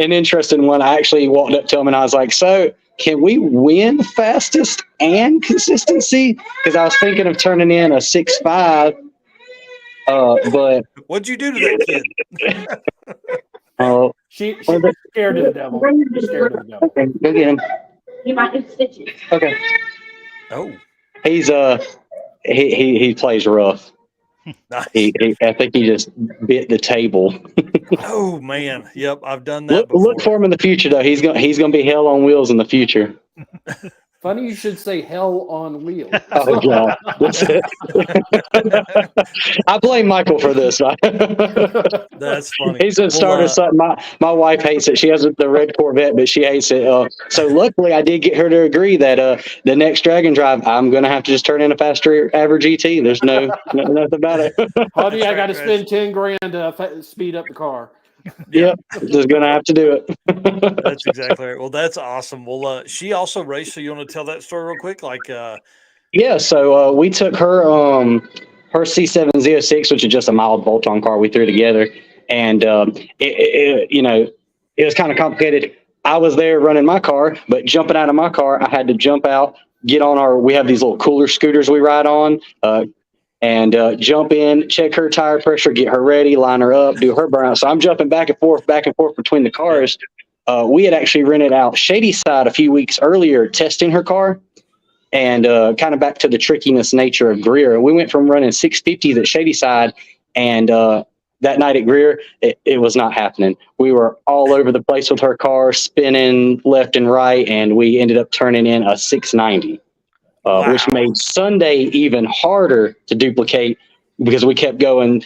an interesting one. I actually walked up to him and I was like, so can we win fastest and consistency? Because I was thinking of turning in a 6.5. But what'd you do to that kid? She's scared of the devil. She's scared of the devil. Okay, go get him. You might need stitches. Okay. Oh. He's he plays rough. Nice. I think he just bit the table. Oh man, yep, I've done that. Look for him in the future, though. He's gonna be hell on wheels in the future. Funny you should say hell on wheels. Oh God, I blame Michael for this. That's funny. He's just started something. My wife hates it. She has the red Corvette, but she hates it. So luckily, I did get her to agree that the next Dragon Drive, I'm gonna have to just turn in a faster average ET. There's nothing about it. Honey, I got to spend $10,000 to speed up the car. Yep, just gonna have to do it. That's exactly right. Well, that's awesome. Well, she also raced. So you want to tell that story real quick? Yeah. So we took her C7 Z06, which is just a mild bolt-on car we threw together, and it was kind of complicated. I was there running my car, but jumping out of my car, I had to jump out, get on we have these little cooler scooters we ride on. And jump in, check her tire pressure, get her ready, line her up, do her burnout. So I'm jumping back and forth between the cars. We had actually rented out Shady Side a few weeks earlier, testing her car, and kind of back to the trickiness nature of Greer. We went from running 650s at Shady Side, and that night at Greer, it was not happening. We were all over the place with her car, spinning left and right, and we ended up turning in a 690. Wow. Which made Sunday even harder to duplicate because we kept going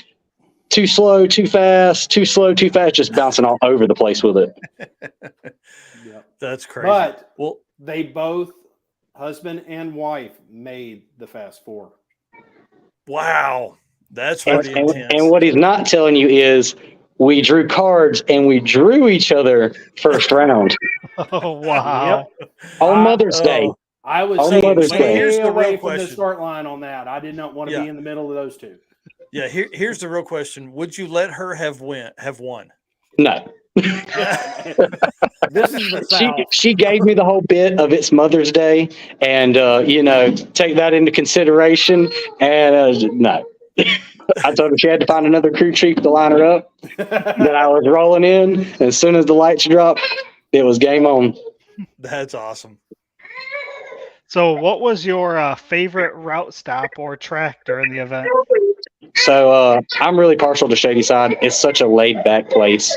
too slow, too fast, too slow, too fast, just bouncing all over the place with it. Yep. That's crazy. But well, they both, husband and wife, made the Fast Four. Wow. That's pretty intense. And what he's not telling you is we drew cards and we drew each other first round. Oh, wow. Yep. On Mother's Day. I was On Mother's Day. Here's the away real from the question. start line on that. I did not want to be in the middle of those two. Yeah, here's the real question. Would you let her have won? No. This is the South. She gave me the whole bit of it's Mother's Day and take that into consideration, and no. I told her she had to find another crew chief to line her up. That I was rolling in, and as soon as the lights dropped, it was game on. That's awesome. So what was your favorite route stop or track during the event? So I'm really partial to Shady Side. It's such a laid back place.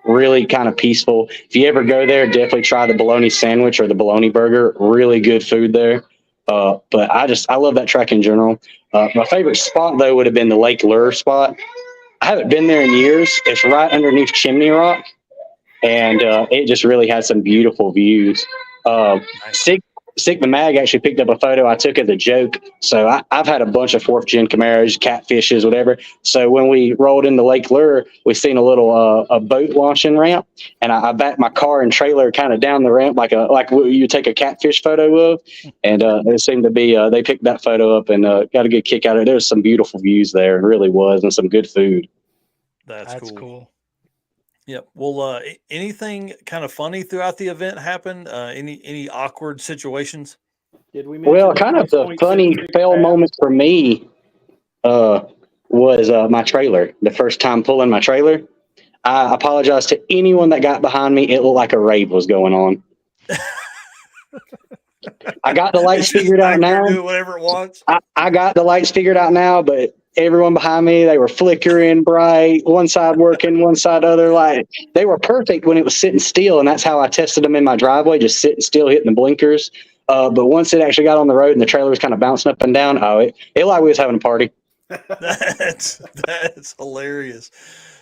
Really kind of peaceful. If you ever go there, definitely try the bologna sandwich or the bologna burger. Really good food there. But I love that track in general. My favorite spot though would have been the Lake Lure spot. I haven't been there in years. It's right underneath Chimney Rock, and it just really has some beautiful views. Sigma Mag actually picked up a photo I took as a joke. So I've had a bunch of 4th gen Camaros, catfishes, whatever. So when we rolled into Lake Lure, we seen a little a boat launching ramp, and I backed my car and trailer kind of down the ramp like you take a catfish photo of, and it seemed to be they picked that photo up and got a good kick out of it. There's some beautiful views there, it really was, and some good food. That's cool. Yep. Well, anything kind of funny throughout the event happen? Any awkward situations? Did we mention Well, kind of the funny fail moment for me was my trailer. The first time pulling my trailer, I apologize to anyone that got behind me. It looked like a rave was going on. I got the lights figured out now. Do whatever it wants. I got the lights figured out now, but everyone behind me, they were flickering bright, one side working, one side other. Like, they were perfect when it was sitting still, and that's how I tested them in my driveway, just sitting still, hitting the blinkers. But once it actually got on the road and the trailer was kind of bouncing up and down, it like we was having a party. That's hilarious.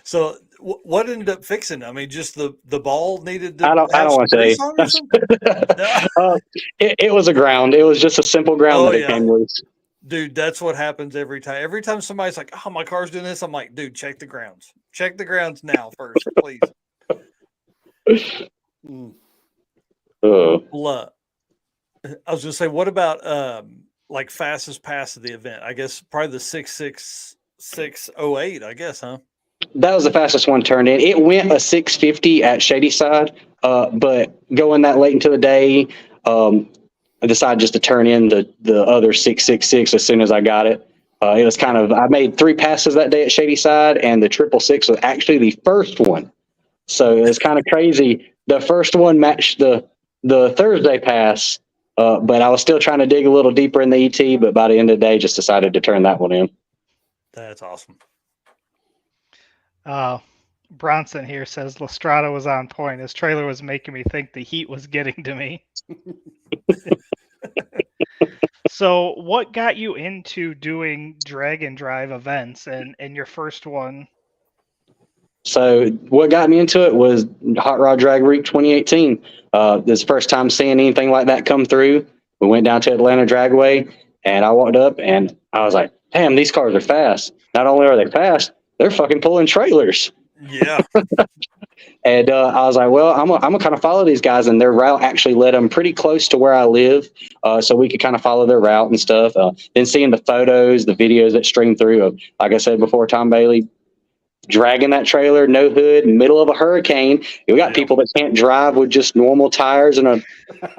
So what ended up fixing? I mean, just the ball needed to. I don't want to say. It was a ground. It was just a simple ground that it came loose. Dude, that's what happens every time. Every time somebody's like, "Oh, my car's doing this," I'm like, "Dude, check the grounds. Check the grounds now first, please." Well, I was gonna say, what about like fastest pass of the event? I guess probably the 6:66:08. I guess, huh? That was the fastest one turned in. It went a 6:50 at Shadyside, but going that late into the day, I decided just to turn in the other 6:66 as soon as I got it. It was kind of, I made 3 passes that day at Shadyside, and the 666 was actually the first one. So it was kind of crazy. The first one matched the Thursday pass, but I was still trying to dig a little deeper in the ET, but by the end of the day, just decided to turn that one in. That's awesome. Bronson here says Lestrada was on point. His trailer was making me think the heat was getting to me. So what got you into doing drag and drive events and your first one? So what got me into it was Hot Rod Drag Week 2018. This is the first time seeing anything like that come through. We went down to Atlanta Dragway, and I walked up and I was like, damn, these cars are fast. Not only are they fast, they're fucking pulling trailers. Yeah. And I was like, well, I'm gonna kind of follow these guys, and their route actually led them pretty close to where I live, so we could kind of follow their route and stuff. Then seeing the photos, the videos that streamed through of, like I said before, Tom Bailey dragging that trailer, no hood, middle of a hurricane. We got people that can't drive with just normal tires and a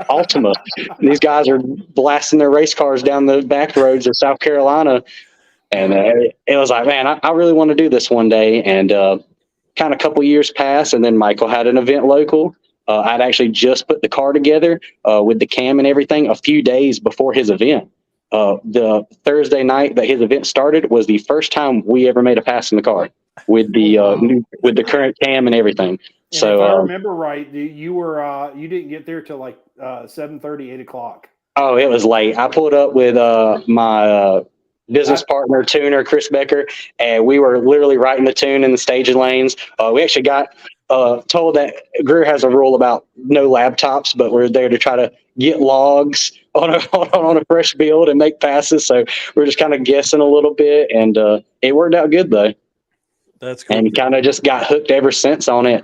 Altima. These guys are blasting their race cars down the back roads of South Carolina, and it was like, man, I really want to do this one day. And kind of a couple years passed, and then Michael had an event local. I'd actually just put the car together with the cam and everything a few days before his event. The Thursday night that his event started was the first time we ever made a pass in the car with the with the current cam and everything. And so if I remember right, you were you didn't get there till like 7:30, 8 o'clock. Oh, it was late. I pulled up with my business partner, tuner, Chris Becker, and we were literally writing the tune in the staging lanes. We actually got told that Greer has a rule about no laptops, but we're there to try to get logs on a fresh build and make passes. So we're just kind of guessing a little bit, and it worked out good though. That's cool. And kind of just got hooked ever since on it.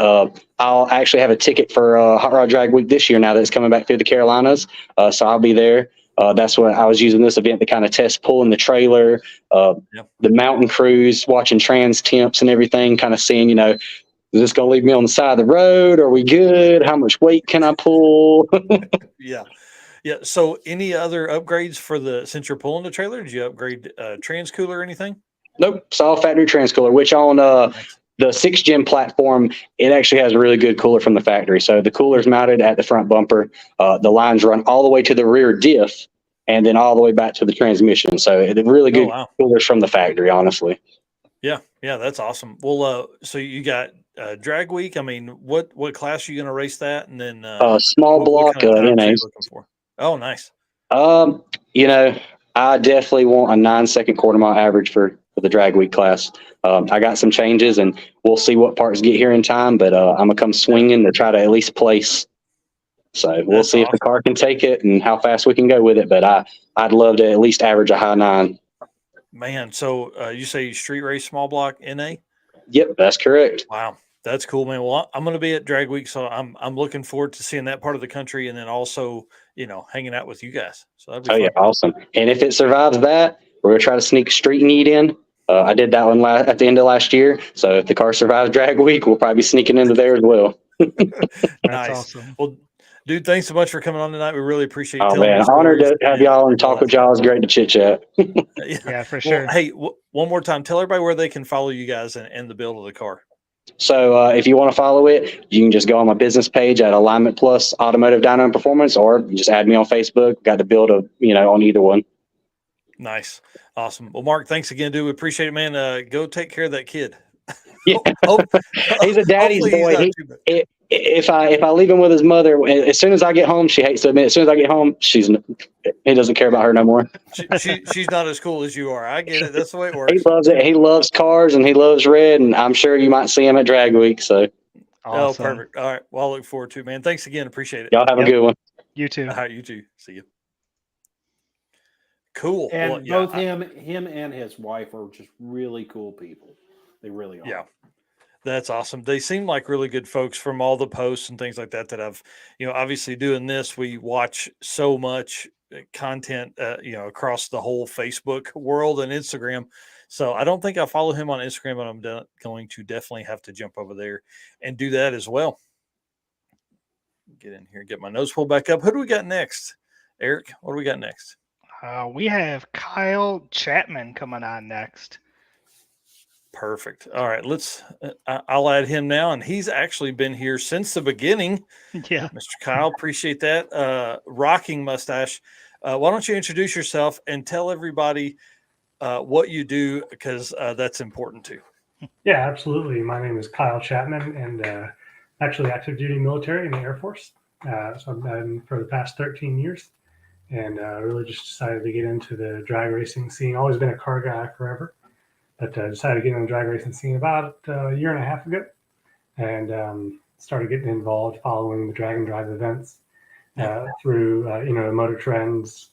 I'll actually have a ticket for Hot Rod Drag Week this year now that it's coming back through the Carolinas. So I'll be there. That's what I was using this event to kind of test pulling the trailer, the mountain cruise, watching trans temps and everything, kind of seeing, is this going to leave me on the side of the road? Are we good? How much weight can I pull? Yeah. So any other upgrades since you're pulling the trailer? Did you upgrade trans cooler or anything? Nope. It's all factory trans cooler, which on the 6-gen platform, it actually has a really good cooler from the factory. So the cooler's mounted at the front bumper. The lines run all the way to the rear diff and then all the way back to the transmission. So the really good coolers from the factory, honestly. Yeah, that's awesome. Well, so you got Drag Week. I mean, what class are you going to race that? And then small block NA. Oh, nice. I definitely want a 9-second quarter mile average for the Drag Week class. I got some changes, and we'll see what parts get here in time, but I'm going to come swinging to try to at least place. So we'll see if the car can take it and how fast we can go with it, but I'd love to at least average a high 9. Man, so you say street race small block NA? Yep, that's correct. Wow, that's cool, man. Well, I'm going to be at Drag Week, so I'm looking forward to seeing that part of the country, and then also, hanging out with you guys. So that'd be fun. Yeah, awesome. And if it survives that, we're going to try to sneak a street meet in. I did that one at the end of last year. So if the car survives drag week, we'll probably be sneaking into there as well. That's Nice. awesome. Well, dude, thanks so much for coming on tonight. We really appreciate. Oh telling man, your honored stories to have y'all and talk with y'all. It's great to chit chat. Yeah, for Well, sure. hey, one more time, tell everybody where they can follow you guys and the build of the car. So if you want to follow it, you can just go on my business page at Alignment Plus Automotive Dyno and Performance, or you just add me on Facebook. Got the build of on either one. Nice, awesome. Well, Mark, thanks again, dude. We appreciate it, man. Go take care of that kid. Yeah. He's a daddy's Hopefully he's boy. not too bad. If I leave him with his mother, as soon as I get home, she hates to admit. As soon as I get home, he doesn't care about her no more. She's not as cool as you are. I get it. That's the way it works. He loves it. He loves cars and he loves red, and I'm sure you might see him at Drag Week. So Awesome. Oh, perfect. All right. Well, I look forward to it, man. Thanks again. Appreciate it. y'all have a good one. You too. All right, you too. See you. Cool. And Well, yeah, both him and his wife are just really cool people. They really are. Yeah. That's awesome. They seem like really good folks from all the posts and things like that I've, obviously doing this, we watch so much content, across the whole Facebook world and Instagram. So I don't think I follow him on Instagram, but I'm going to definitely have to jump over there and do that as well. Get in here, get my nose pulled back up. Who do we got next? Eric, what do we got next? We have Kyle Chapman coming on next. Perfect. All right, I'll add him now. And he's actually been here since the beginning. Yeah. Mr. Kyle, appreciate that. Rocking mustache. Why don't you introduce yourself and tell everybody what you do, because that's important too. Yeah, absolutely. My name is Kyle Chapman, and actually active duty military in the Air Force. So I've been for the past 13 years, and really just decided to get into the drag racing scene. Always been a car guy forever, but decided to get in the drag racing scene about a year and a half ago, and started getting involved following the drag and drive events through Motor Trends,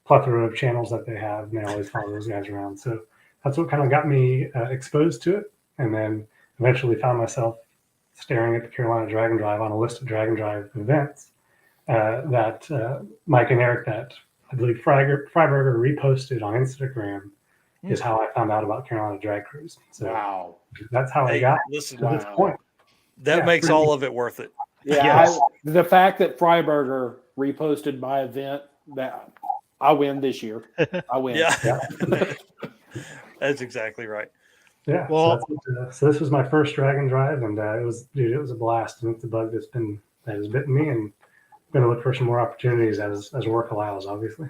plethora of channels that they have, and I always follow those guys around. So that's what kind of got me exposed to it, and then eventually found myself staring at the Carolina Drag and Drive on a list of drag and drive events that Mike and Eric, that I believe Freiberger reposted on Instagram, is how I found out about Carolina Drag Cruise. So Wow. that's how I got to this point. That makes all of it worth it. Yeah, Yes. the fact that Freiberger reposted my event, that I win this year. I win. Yeah. That's exactly right. Yeah. Well- so this was my first drag and drive, and it was a blast. And it's a bug that has bitten me, and I'm going to look for some more opportunities as work allows, obviously.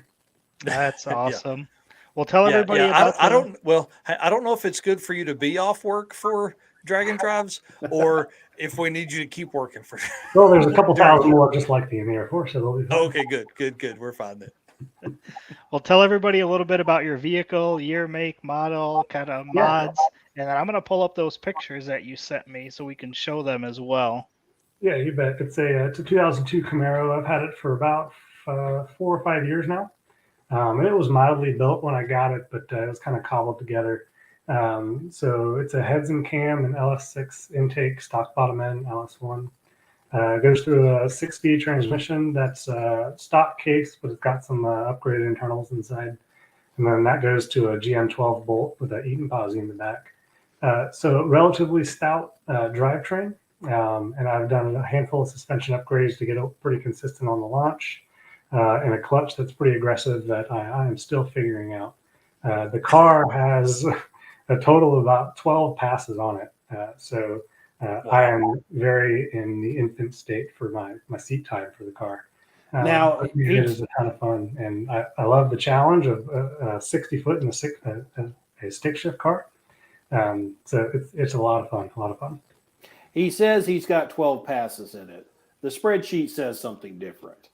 That's Yeah. awesome. Well, tell everybody about I don't know if it's good for you to be off work for drag and drives, or if we need you to keep working for. Well, there's a couple thousand more just like me in the Air Force, so they'll be fine. Okay, good. We're fine then. Well, tell everybody a little bit about your vehicle, year, make, model, kind of mods, and then I'm going to pull up those pictures that you sent me so we can show them as well. Yeah, you bet. It's a 2002 Camaro. I've had it for about 4 or 5 years now. And it was mildly built when I got it, but it was kind of cobbled together. So it's a heads and cam and LS6 intake, stock bottom end, LS1. Goes through a 6-speed transmission that's stock case, but it's got some upgraded internals inside. And then that goes to a GM12 bolt with an Eaton posi in the back. So relatively stout drivetrain. And I've done a handful of suspension upgrades to get it pretty consistent on the launch. And a clutch that's pretty aggressive that I am still figuring out. The car has a total of about 12 passes on it. I am very in the infant state for my seat time for the car. Now, it is a ton of fun, and I love the challenge of 60 foot in a stick shift car. So it's a lot of fun. He says he's got 12 passes in it. The spreadsheet says something different.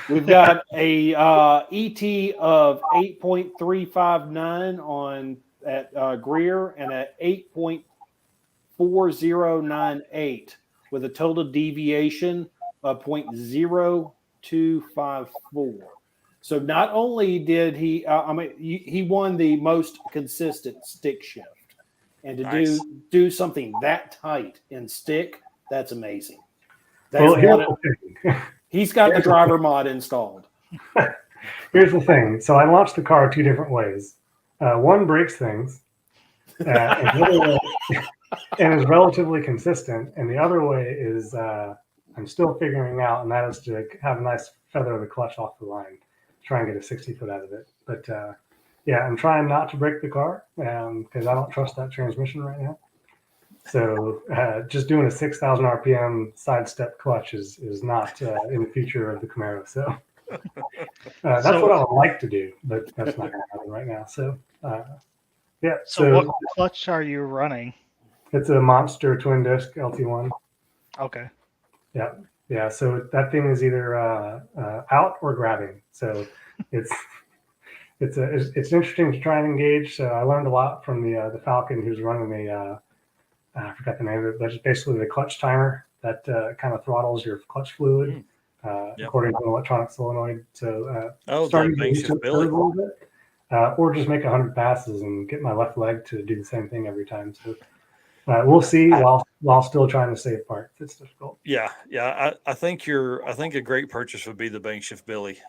We've got a ET of 8.359 at Greer and a 8.4098 with a total deviation of 0.0254. So not only did he, he won the most consistent stick shift, and to do something that tight in stick, that's amazing. He's got the driver mod installed. Here's the thing. So I launched the car 2 different ways. One breaks things, And, the other way, and is relatively consistent. And the other way is I'm still figuring out, and that is to have a nice feather the clutch off the line, try and get a 60 foot out of it. But yeah, I'm trying not to break the car because I don't trust that transmission right now. So just doing a 6,000 RPM sidestep clutch is not in the future of the Camaro. So that's what I would like to do, but that's not going to happen right now. So yeah. So what clutch are you running? It's a Monster twin disc LT1. Okay. Yeah. Yeah. So that thing is either out or grabbing. So it's interesting to try and engage. So I learned a lot from the Falcon, who's running I forgot the name of it, but it's basically the clutch timer that kind of throttles your clutch fluid according to an electronic solenoid. So starting to use it a little bit, or just make 100 passes and get my left leg to do the same thing every time. So we'll see while still trying to save parts. It's difficult. Yeah. I think a great purchase would be the Bank Shift Billy.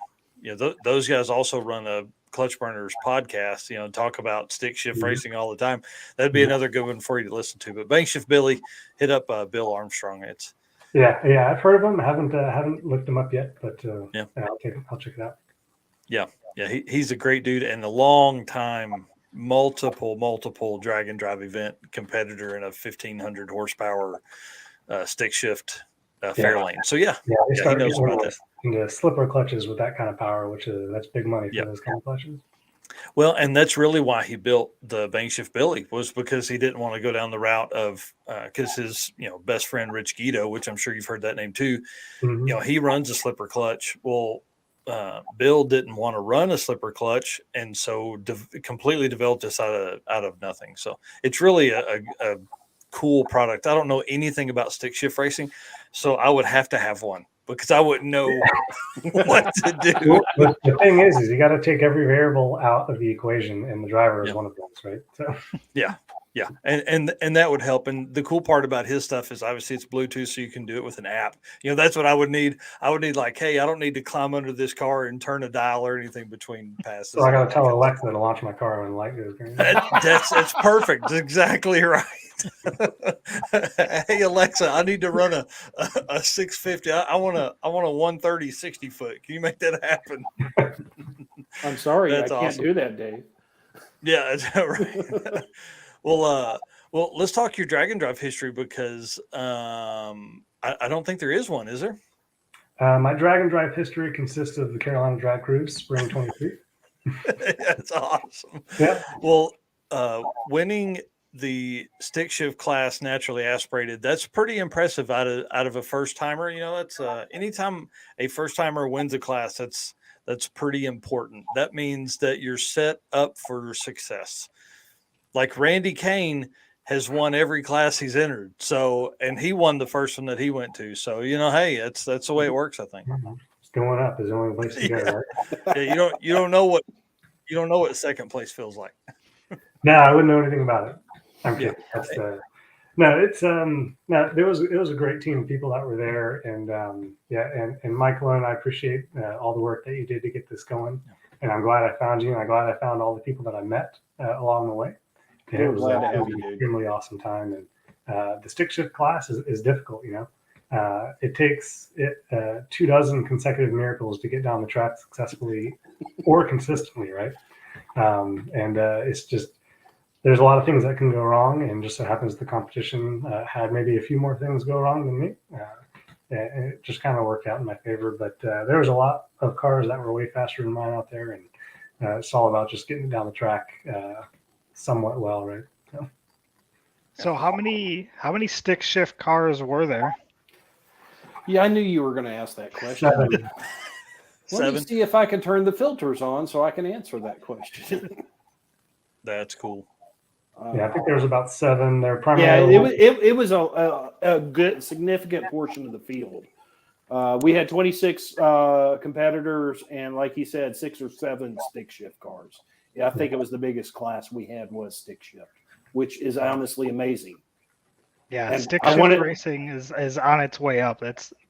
Those guys also run a Clutch Burners podcast, talk about stick shift racing all the time. That'd be another good one for you to listen to. But Bank Shift Billy, hit up Bill Armstrong. Yeah, I've heard of him. I haven't looked him up yet, but I'll check it out. Yeah, he's a great dude and a long time multiple drag and drive event competitor in a 1,500 horsepower stick shift Fairlane. So he knows about that. Into slipper clutches with that kind of power, that's big money for those kind of clutches. Well, and that's really why he built the Bank Shift Billy, was because he didn't want to go down the route of because his best friend Rich Guido, which I'm sure you've heard that name too, he runs a slipper clutch. Well, Bill didn't want to run a slipper clutch, and so completely developed this out of nothing. So it's really a cool product. I don't know anything about stick shift racing, so I would have to have one, because I wouldn't know what to do. But the thing is you got to take every variable out of the equation, and the driver is one of those, right? So yeah, and that would help. And the cool part about his stuff is obviously it's Bluetooth, so you can do it with an app. That's what I would need. I would need hey, I don't need to climb under this car and turn a dial or anything between passes. So I got to tell Alexa to launch my car when the light goes green. That's perfect. That's exactly right. Hey Alexa, I need to run a 650. I want a 130 60 foot. Can you make that happen? I'm sorry, that's I can't awesome. do that, Dave. Yeah, that's right. Well, let's talk your drag and drive history, because I don't think there is one, is there? My drag and drive history consists of the Carolina Drag Cruise Spring 23. That's awesome. Yeah. Well, winning the stick shift class naturally aspirated, that's pretty impressive out of a first timer. That's anytime a first timer wins a class, that's pretty important. That means that you're set up for success. Like Randy Kane has won every class he's entered, and he won the first one that he went to. So hey, that's the way it works, I think. Going up is the only place to go, right? Yeah, you don't know what second place feels like. No, I wouldn't know anything about it. I'm kidding. It was a great team of people that were there, and Michael and I appreciate all the work that you did to get this going, and I'm glad I found you, and I'm glad I found all the people that I met along the way. And it was an extremely awesome time, and the stick shift class is difficult. It takes 24 consecutive miracles to get down the track successfully or consistently, right? It's just, there's a lot of things that can go wrong, and just so happens the competition had maybe a few more things go wrong than me. And it just kind of worked out in my favor. But there was a lot of cars that were way faster than mine out there, and it's all about just getting down the track somewhat well, right? So how many stick shift cars were there? Yeah, I knew you were going to ask that question. Let me see if I can turn the filters on so I can answer that question. That's cool. I think there was about 7. They're primarily. Yeah, it was a good significant portion of the field. We had 26 competitors, and like he said, 6 or 7 stick shift cars. Yeah, I think it was the biggest class we had was stick shift, which is honestly amazing. Yeah, And stick shift racing is on its way up.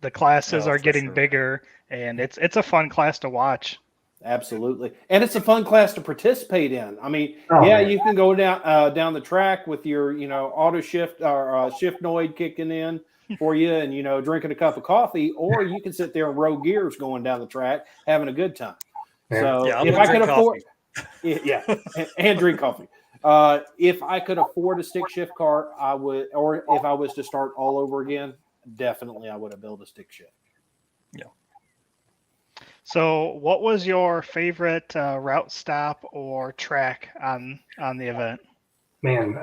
The classes are getting bigger, and it's a fun class to watch. Absolutely, and it's a fun class to participate in. I mean, man. you can go down the track with your auto shift or shift noid kicking in for you, and drinking a cup of coffee, or you can sit there and row gears going down the track, having a good time. So Yeah, if I could afford, and drink coffee. If I could afford a stick shift car, I would, or if I was to start all over again, definitely I would have built a stick shift. Yeah. So, what was your favorite route stop or track on the event? Man,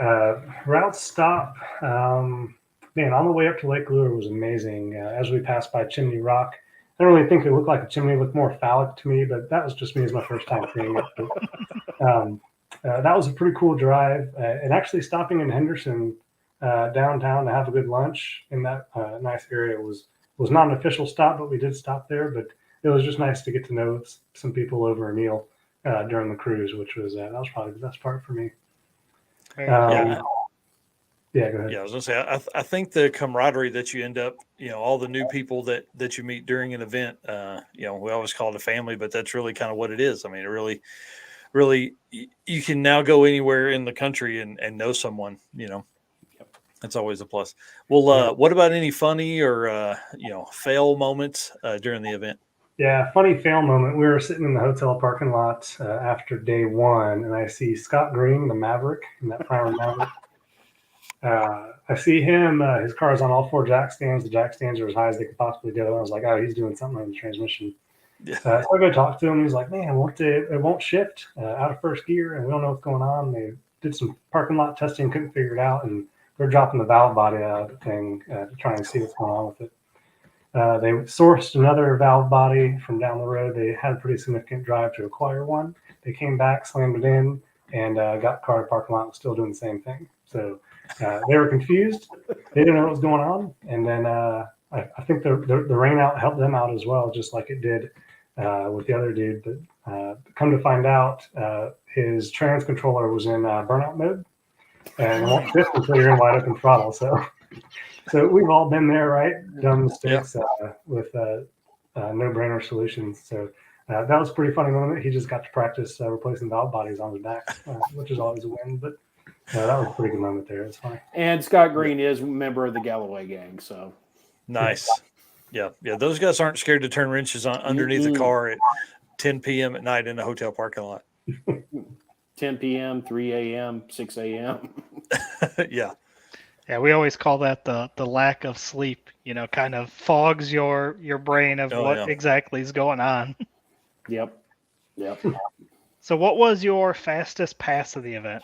route stop. Man, on the way up to Lake Lure was amazing. As we passed by Chimney Rock, I don't really think it looked like a chimney. It looked more phallic to me, but that was just me as my first time seeing it. But, that was a pretty cool drive. And actually stopping in Henderson downtown to have a good lunch in that nice area was not an official stop, but we did stop there. But it was just nice to get to know some people over a meal during the cruise, which was that was probably the best part for me. Yeah, go ahead. Yeah, I was gonna say, I think the camaraderie that you end up, all the new people that you meet during an event, we always call it a family, but that's really kind of what it is. I mean, it really, you can now go anywhere in the country and know someone. That's always a plus. Well, what about any funny or fail moments during the event? Yeah, funny fail moment. We were sitting in the hotel parking lot after day one, and I see Scott Green, the Maverick, in that primer Maverick. I see him. His car is on all 4 jack stands. The jack stands are as high as they could possibly go. And I was like, oh, he's doing something on the transmission. Yeah. So I go talk to him. He's like, man, it won't shift out of first gear, and we don't know what's going on. They did some parking lot testing, couldn't figure it out, and they're dropping the valve body out of the thing to try and see what's going on with it. They sourced another valve body from down the road. They had a pretty significant drive to acquire one. They came back, slammed it in, and got the car to parking lot and was still doing the same thing. So they were confused. They didn't know what was going on. And then I think the rain out helped them out as well, just like it did with the other dude. But come to find out, his trans controller was in burnout mode, and it won't shift until you're in wide open throttle. So we've all been there, right? Done mistakes with no-brainer solutions. So that was a pretty funny moment. He just got to practice replacing valve bodies on his back, which is always a win. But that was a pretty good moment there. It's funny. And Scott Green is a member of the Galloway gang. So nice. Yeah. Those guys aren't scared to turn wrenches on underneath the car at 10 p.m. at night in a hotel parking lot. 10 p.m., 3 a.m., 6 a.m. Yeah. Yeah, we always call that the lack of sleep, kind of fogs your brain of what exactly is going on. Yep. So what was your fastest pass of the event?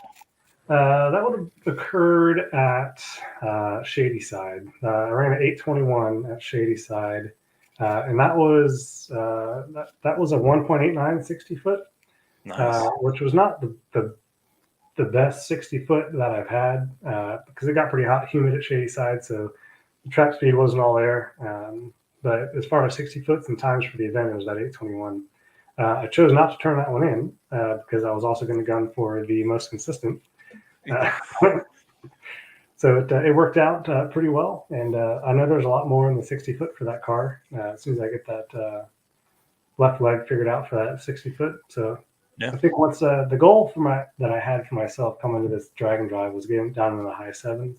That would have occurred at Shady Side. I ran at 8:21 at Shady Side, and that was that was a 1.89 60 foot, Nice. Which was not the best 60 foot that I've had because it got pretty hot, humid at Shady Side, so the track speed wasn't all there. But as far as 60 foots and times for the event, it was at 8:21. I chose not to turn that one in because I was also going to gun for the most consistent. So it worked out pretty well, and I know there's a lot more in the 60 foot for that car as soon as I get that left leg figured out for that 60 foot. So I think what's the goal that I had for myself coming to this drag and drive was getting down in the high 7s.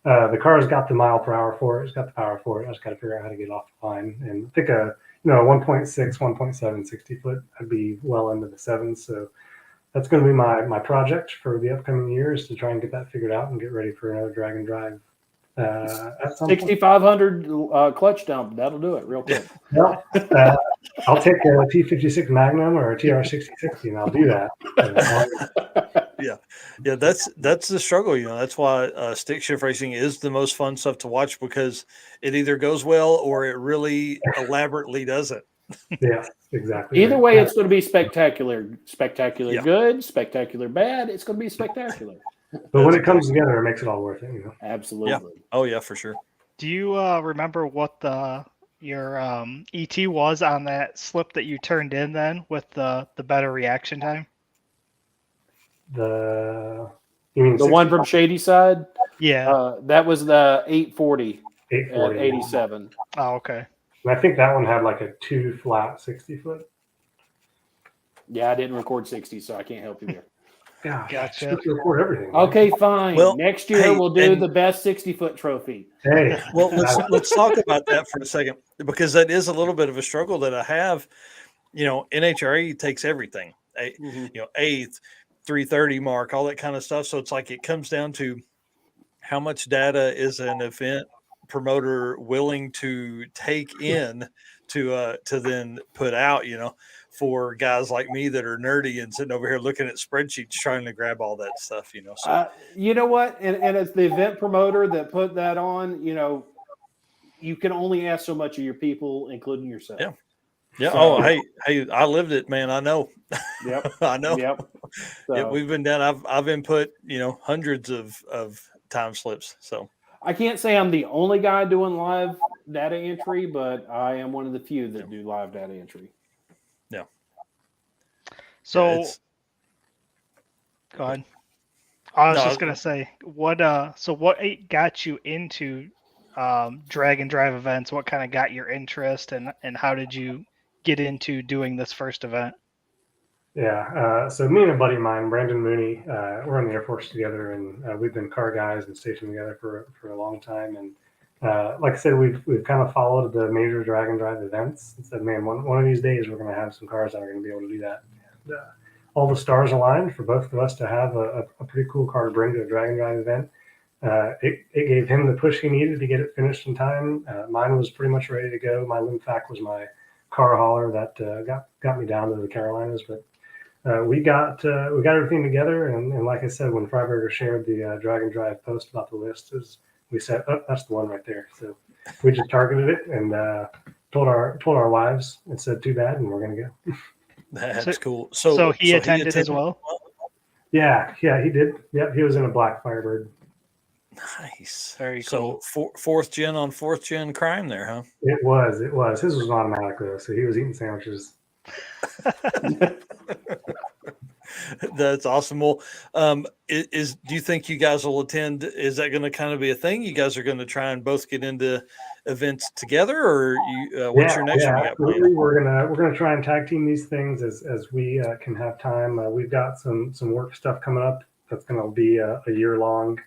The car's got the mile per hour for it. It's got the power for it. I just got to figure out how to get off the line. And I think a 1.6, 1.7 60 foot, I'd be well into the 7s. So that's going to be my project for the upcoming years to try and get that figured out and get ready for another drag and drive. At some 6,500 clutch dump. That'll do it real quick. Well, I'll take a T56 Magnum or a TR6060 and I'll do that. Yeah. That's the struggle. That's why stick shift racing is the most fun stuff to watch because it either goes well or it really elaborately doesn't. Yeah, exactly. Either way, it's going to be spectacular. Spectacular good, spectacular bad. It's going to be spectacular. But when it comes together, it makes it all worth it. Absolutely. Yeah. Oh yeah, for sure. Do you remember what your ET was on that slip that you turned in then with the better reaction time? You mean the one from Shady Side? Yeah. That was the 840. 840. At 87. Oh, okay. And I think that one had like a 2 flat 60 foot. Yeah, I didn't record 60, so I can't help you there. Gosh, Gotcha. you record everything. man. Okay, fine. Well, Next year hey, we'll do and- the best 60-foot trophy. Hey, Well, let's talk about that for a second, because that is a little bit of a struggle that I have. You know, NHRA takes everything, Mhm. you know, 8th, 330 mark, all that kind of stuff. So it's like it comes down to how much data is an event promoter willing to take in to then put out, you know, for guys like me that are nerdy and sitting over here looking at spreadsheets trying to grab all that stuff, you know. So You know what? And as the event promoter that put that on, you know, you can only ask so much of your people, including yourself. Yeah. Yeah. So- Oh, hey, I lived it, man. I know. Yep. I know. Yep. Yeah, So, we've been down. I've input, you know, hundreds of time slips. So I can't say I'm the only guy doing live data entry, but I am one of the few that do live data entry. So it's- go ahead. I was No, just gonna say what got you into drag and drive events? What kind of got your interest, and how did you get into doing this first event? Yeah. So me and a buddy of mine, Brandon Mooney, we're in the Air Force together, and we've been car guys and stationed together for a long time. And like I said, we've kind of followed the major drag and drive events and said, man, one of these days we're going to have some cars that are going to be able to do that. And, all the stars aligned for both of us to have a pretty cool car to bring to a drag and drive event. It gave him the push he needed to get it finished in time. Mine was pretty much ready to go. My Limfac was my car hauler that got me down to the Carolinas, but we got everything together, and like I said, when Freiberger shared the drag and drive post about the list, we said, "Oh, that's the one right there." So we just targeted it and told our wives and said, "Too bad," and we're gonna go. that's cool. So he attended as well. Yeah, he did. Yeah, he was in a black Firebird. Nice. Very So cool. fourth gen on fourth gen crime there, huh? It was. His was automatic though, so he was eating sandwiches. That's awesome. Well, do you think you guys will attend? Is that going to kind of be a thing? You guys are going to try and both get into events together, or what's your next one you got planned? Absolutely. We're gonna try and tag team these things as we can have time. We've got some work stuff coming up that's going to be a year long,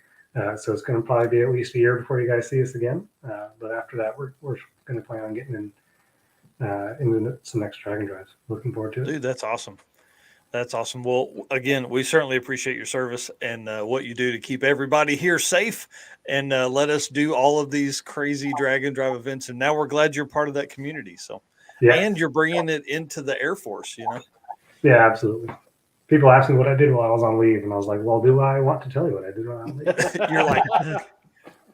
so it's going to probably be at least a year before you guys see us again. But after that, we're going to plan on getting into some next drag and drives. Looking forward to it. Dude, that's awesome. That's awesome. Well, again, we certainly appreciate your service and what you do to keep everybody here safe and let us do all of these crazy drag and drive events. And now we're glad you're part of that community. So, Yeah. and you're bringing it into the Air Force, you know? Yeah, absolutely. People ask me what I did while I was on leave, and I was like, well, do I want to tell you what I did while I was on leave? You're like,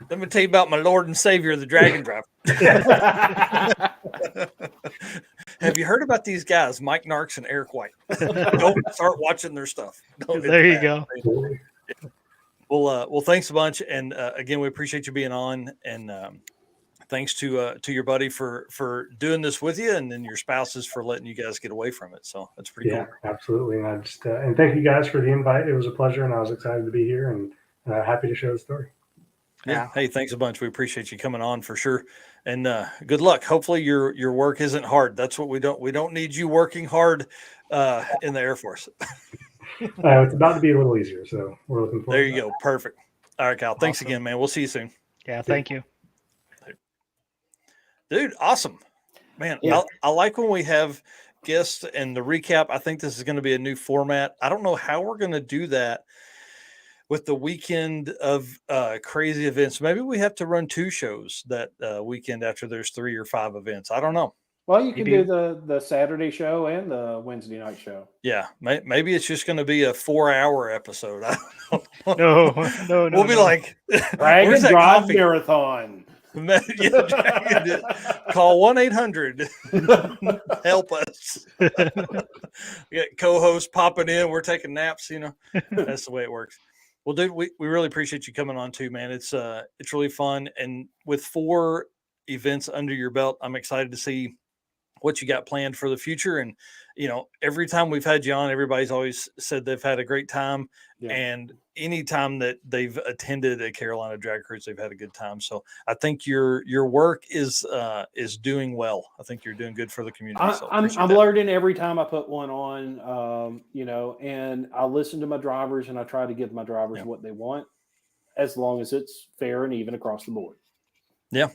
let me tell you about my Lord and Savior, the Dragon Driver. Have you heard about these guys, Mike Narks and Eric White? Don't start watching their stuff. There you go. Absolutely. Well, thanks a bunch, and again, we appreciate you being on, and thanks to your buddy for doing this with you, and then your spouses for letting you guys get away from it. So that's pretty Yeah, cool. absolutely. And I just and thank you guys for the invite. It was a pleasure, and I was excited to be here and happy to share the story. Yeah. Hey, thanks a bunch. We appreciate you coming on for sure, and good luck. Hopefully, your work isn't hard. That's what we don't need you working hard in the Air Force. It's about to be a little easier, so we're looking forward. There you go. Perfect. All right, Kyle. Thanks Awesome. again, man. We'll see you soon. Yeah, thank you. Dude, awesome. Man, Yeah. I like when we have guests and the recap. I think this is going to be a new format. I don't know how we're going to do that with the weekend of crazy events. Maybe we have to run 2 shows that weekend after there's 3 or 5 events. I don't know. Well, you can Maybe- do the Saturday show and the Wednesday night show. Yeah, maybe it's just going to be a 4-hour episode. I don't know. No. We'll be like, Dragon where's that Drive coffee? Marathon. Yeah, Dragon, call 1-800. Help us. We got co-hosts popping in. We're taking naps. You know, that's the way it works. Well, dude, we really appreciate you coming on too, man. It's really fun, and with 4 events under your belt, I'm excited to see what you got planned for the future. And, every time we've had you on, everybody's always said they've had a great time. Yeah. And anytime that they've attended a Carolina Drag Cruise, they've had a good time. So I think your work is doing well. I think you're doing good for the community. So I'm learning every time I put one on, and I listen to my drivers and I try to give my drivers what they want, as long as it's fair and even across the board. Yeah.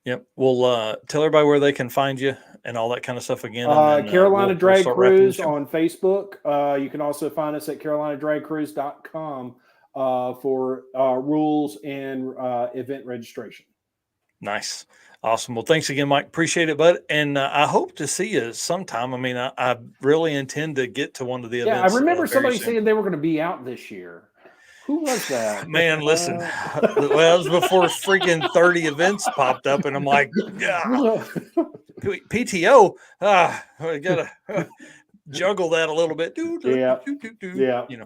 Yep. We'll tell everybody where they can find you and all that kind of stuff again. Carolina Drag Cruise on Facebook. You can also find us at carolinadragcruise.com for rules and event registration. Nice. Awesome. Well, thanks again, Mike. Appreciate it, bud. And I hope to see you sometime. I mean, I really intend to get to one of the events. I remember somebody saying they were going to be out this year. Who was that? Man, listen. Well, it was before freaking 30 events popped up, and I'm like, PTO. I gotta juggle that a little bit. Yeah.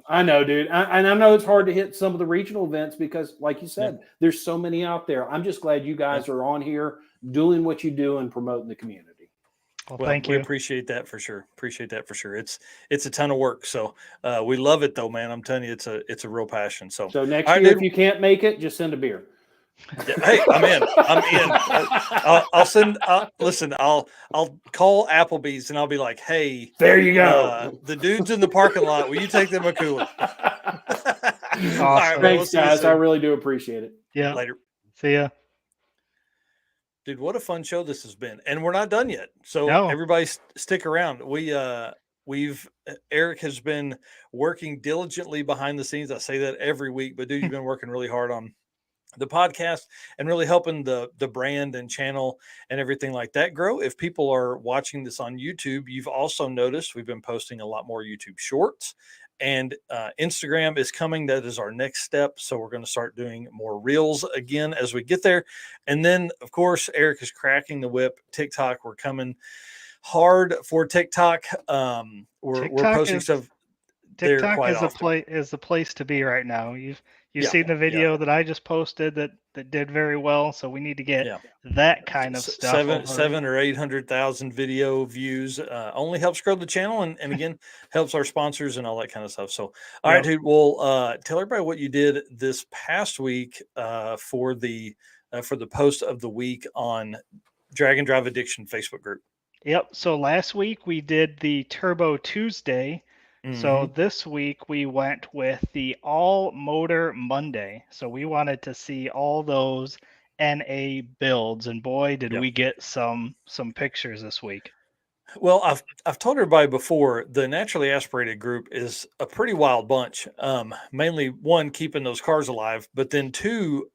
I know, dude. And I know it's hard to hit some of the regional events because, like you said, there's so many out there. I'm just glad you guys are on here doing what you do and promoting the community. Well, thank you. We appreciate that for sure. It's a ton of work. So we love it though, man. I'm telling you, it's a real passion. So next year, if you can't make it, just send a beer. Yeah, hey, I'm in. I'll send. Listen, I'll call Applebee's and I'll be like, hey, there you go. The dudes in the parking lot. Will you take them a cooler? Awesome. All right, thanks, guys. I really do appreciate it. Yeah. Later. See ya. Dude, what a fun show this has been. And we're not done yet. So everybody stick around. Eric has been working diligently behind the scenes. I say that every week, but dude, you've been working really hard on the podcast and really helping the brand and channel and everything like that grow. If people are watching this on YouTube, you've also noticed we've been posting a lot more YouTube shorts. And Instagram is coming. That is our next step. So we're going to start doing more reels again as we get there. And then, of course, Eric is cracking the whip. TikTok, we're coming hard for TikTok. We're posting stuff. TikTok is the place to be right now. You've seen the video that I just posted that did very well. So we need to get that kind of stuff. 700,000 or 800,000 video views only helps grow the channel and again helps our sponsors and all that kind of stuff. So all right, dude. Well, tell everybody what you did this past week for the post of the week on Drag and Drive Addiction Facebook group. Yep. So last week we did the Turbo Tuesday. So this week we went with the All Motor Monday. So we wanted to see all those NA builds, and boy, did we get some pictures this week. Well, I've told everybody before, the Naturally Aspirated group is a pretty wild bunch. Mainly one, keeping those cars alive, but then two,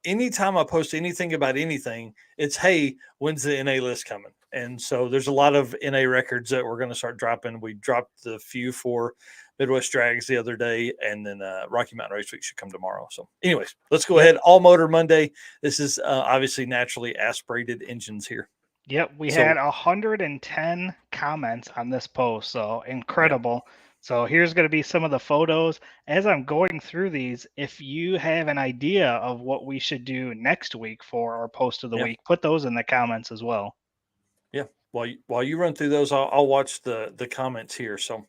anytime I post anything about anything, it's, hey, when's the NA list coming? And so there's a lot of NA records that we're going to start dropping. We dropped the few for Midwest Drags the other day, and then Rocky Mountain Race Week should come tomorrow. So anyways, let's go ahead. All Motor Monday. This is obviously naturally aspirated engines here. Yep. We had 110 comments on this post. So incredible. Yeah. So here's going to be some of the photos. As I'm going through these, if you have an idea of what we should do next week for our post of the week, put those in the comments as well. Yeah. While you run through those, I'll watch the comments here. So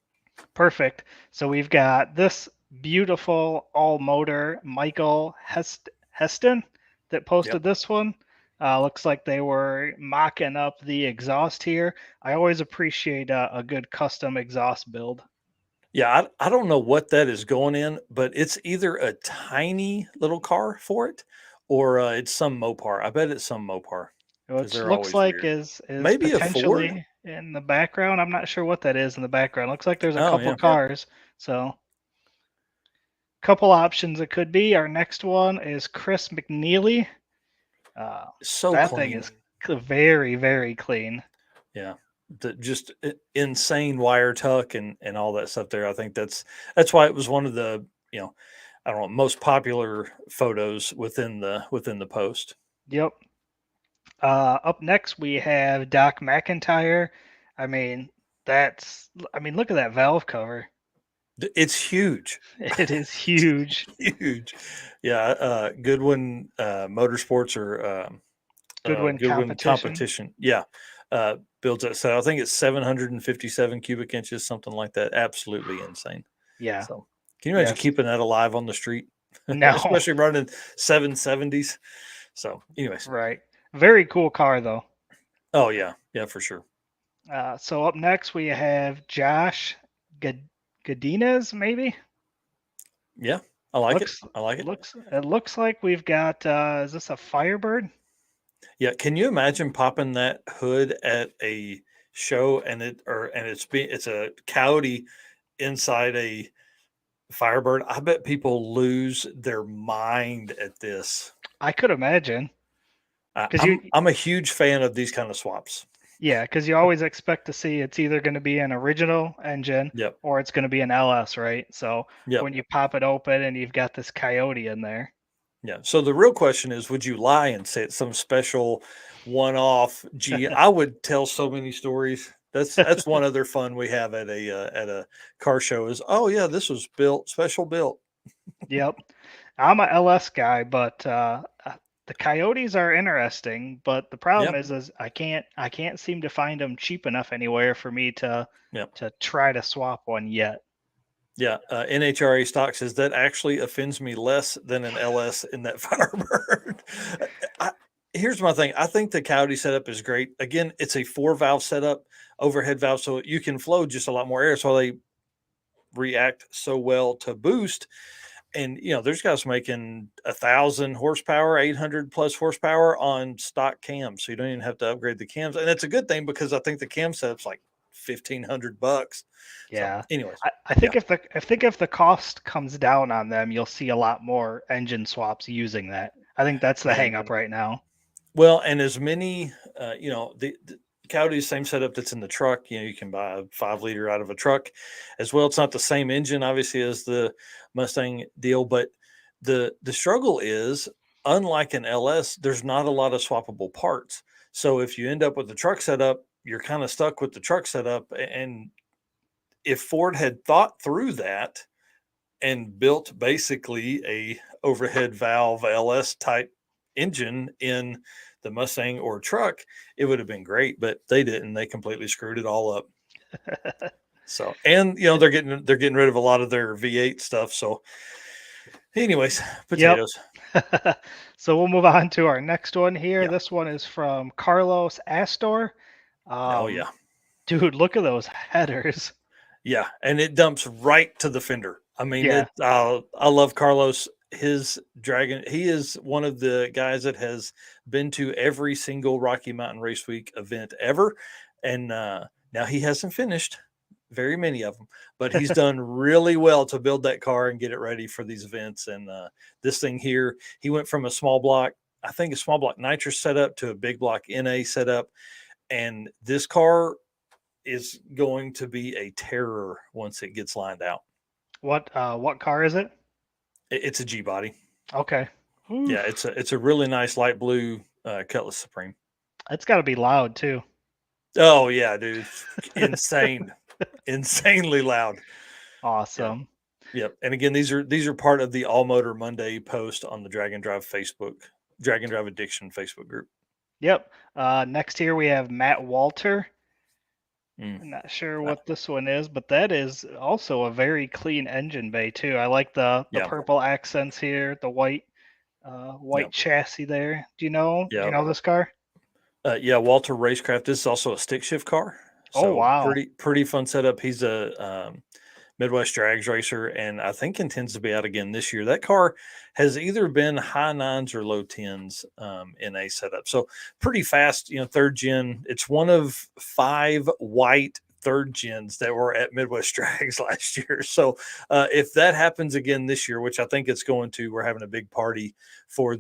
perfect. So we've got this beautiful All Motor Michael Heston that posted this one. Looks like they were mocking up the exhaust here. I always appreciate a good custom exhaust build. Yeah, I don't know what that is going in, but it's either a tiny little car for it or it's some Mopar. I bet it's some Mopar. Which looks like is maybe potentially a Ford in the background. I'm not sure what that is in the background. Looks like there's a couple cars. So couple options it could be. Our next one is Chris McNeely. So that clean. Thing is very, very clean. Yeah. Just insane wire tuck and all that stuff there. I think that's why it was one of the, I don't know, most popular photos within the post. Yep. Up next we have Doc McIntyre. I mean, look at that valve cover. It's huge. It is huge. Huge. Yeah. Goodwin Motorsports or Goodwin Competition. Yeah. builds that set. I think it's 757 cubic inches, something like that. Absolutely insane. Yeah. So can you imagine Yes. keeping that alive on the street? No. Especially running 770s. So, anyways. Right. Very cool car though. Oh yeah, yeah, for sure. So up next we have Josh Godinez, maybe. Yeah, I like Looks- it. I like it. It looks like we've got. Is this a Firebird? Yeah, can you imagine popping that hood at a show and it's a Coyote inside a Firebird? I bet people lose their mind at this. I could imagine. I'm a huge fan of these kind of swaps. Yeah, because you always expect to see it's either going to be an original engine Yep. or it's going to be an LS, right? So Yep. when you pop it open and you've got this Coyote in there. Yeah. So the real question is, would you lie and say it's some special one-off G? I would tell so many stories. That's one other fun we have at a car show is, oh yeah, this was special built. Yep. I'm a LS guy, but the Coyotes are interesting, but the problem is I can't seem to find them cheap enough anywhere for me to try to swap one yet. Yeah, NHRA stock says that actually offends me less than an LS in that Firebird. Here's my thing. I think the Coyote setup is great. Again, it's a 4-valve setup, overhead valve, so you can flow just a lot more air. So they react so well to boost. And there's guys making 1,000 horsepower, 800 plus horsepower on stock cams, so you don't even have to upgrade the cams, and that's a good thing because I think the cam setup's like $1,500. Yeah. So, anyways, I think if the cost comes down on them, you'll see a lot more engine swaps using that. I think that's the hang up right now. Well, and as many, the Coyote's same setup that's in the truck. You can buy a 5-liter out of a truck as well. It's not the same engine, obviously, as the Mustang deal, but the struggle is, unlike an LS, there's not a lot of swappable parts. So if you end up with the truck setup, you're kind of stuck with the truck setup. And if Ford had thought through that and built basically a overhead valve LS type engine in the Mustang or truck, it would have been great, but they didn't. They completely screwed it all up. So, and they're getting rid of a lot of their V8 stuff. So, anyways, potatoes. Yep. So we'll move on to our next one here. Yep. This one is from Carlos Astor. Oh yeah, dude, look at those headers. Yeah, and it dumps right to the fender. I mean, Yeah. I love Carlos. His Dragon, he is one of the guys that has been to every single Rocky Mountain Race Week event ever. And now he hasn't finished very many of them, but he's done really well to build that car and get it ready for these events. And this thing here, he went from a small block nitrous setup to a big block NA setup. And this car is going to be a terror once it gets lined out. What car is it? It's a G body. Okay. Oof. Yeah, it's a really nice light blue Cutlass Supreme. It's got to be loud too. Oh yeah, dude, insane, insanely loud. Awesome. Yep. And again, these are part of the All Motor Monday post on the Drag and Drive Addiction Facebook group. Yep. Next here we have Matt Walter. Mm. I'm not sure what this one is, but that is also a very clean engine bay too. I like the purple accents here, the white chassis there. Do you know this car? Yeah, Walter Racecraft. This is also a stick shift car. So wow. Pretty fun setup. He's a Midwest Drags racer, and I think intends to be out again this year. That car has either been high 9s or low 10s in a setup. So pretty fast, third gen. It's one of 5 white third gens that were at Midwest Drags last year. So if that happens again this year, which I think it's going to, we're having a big party for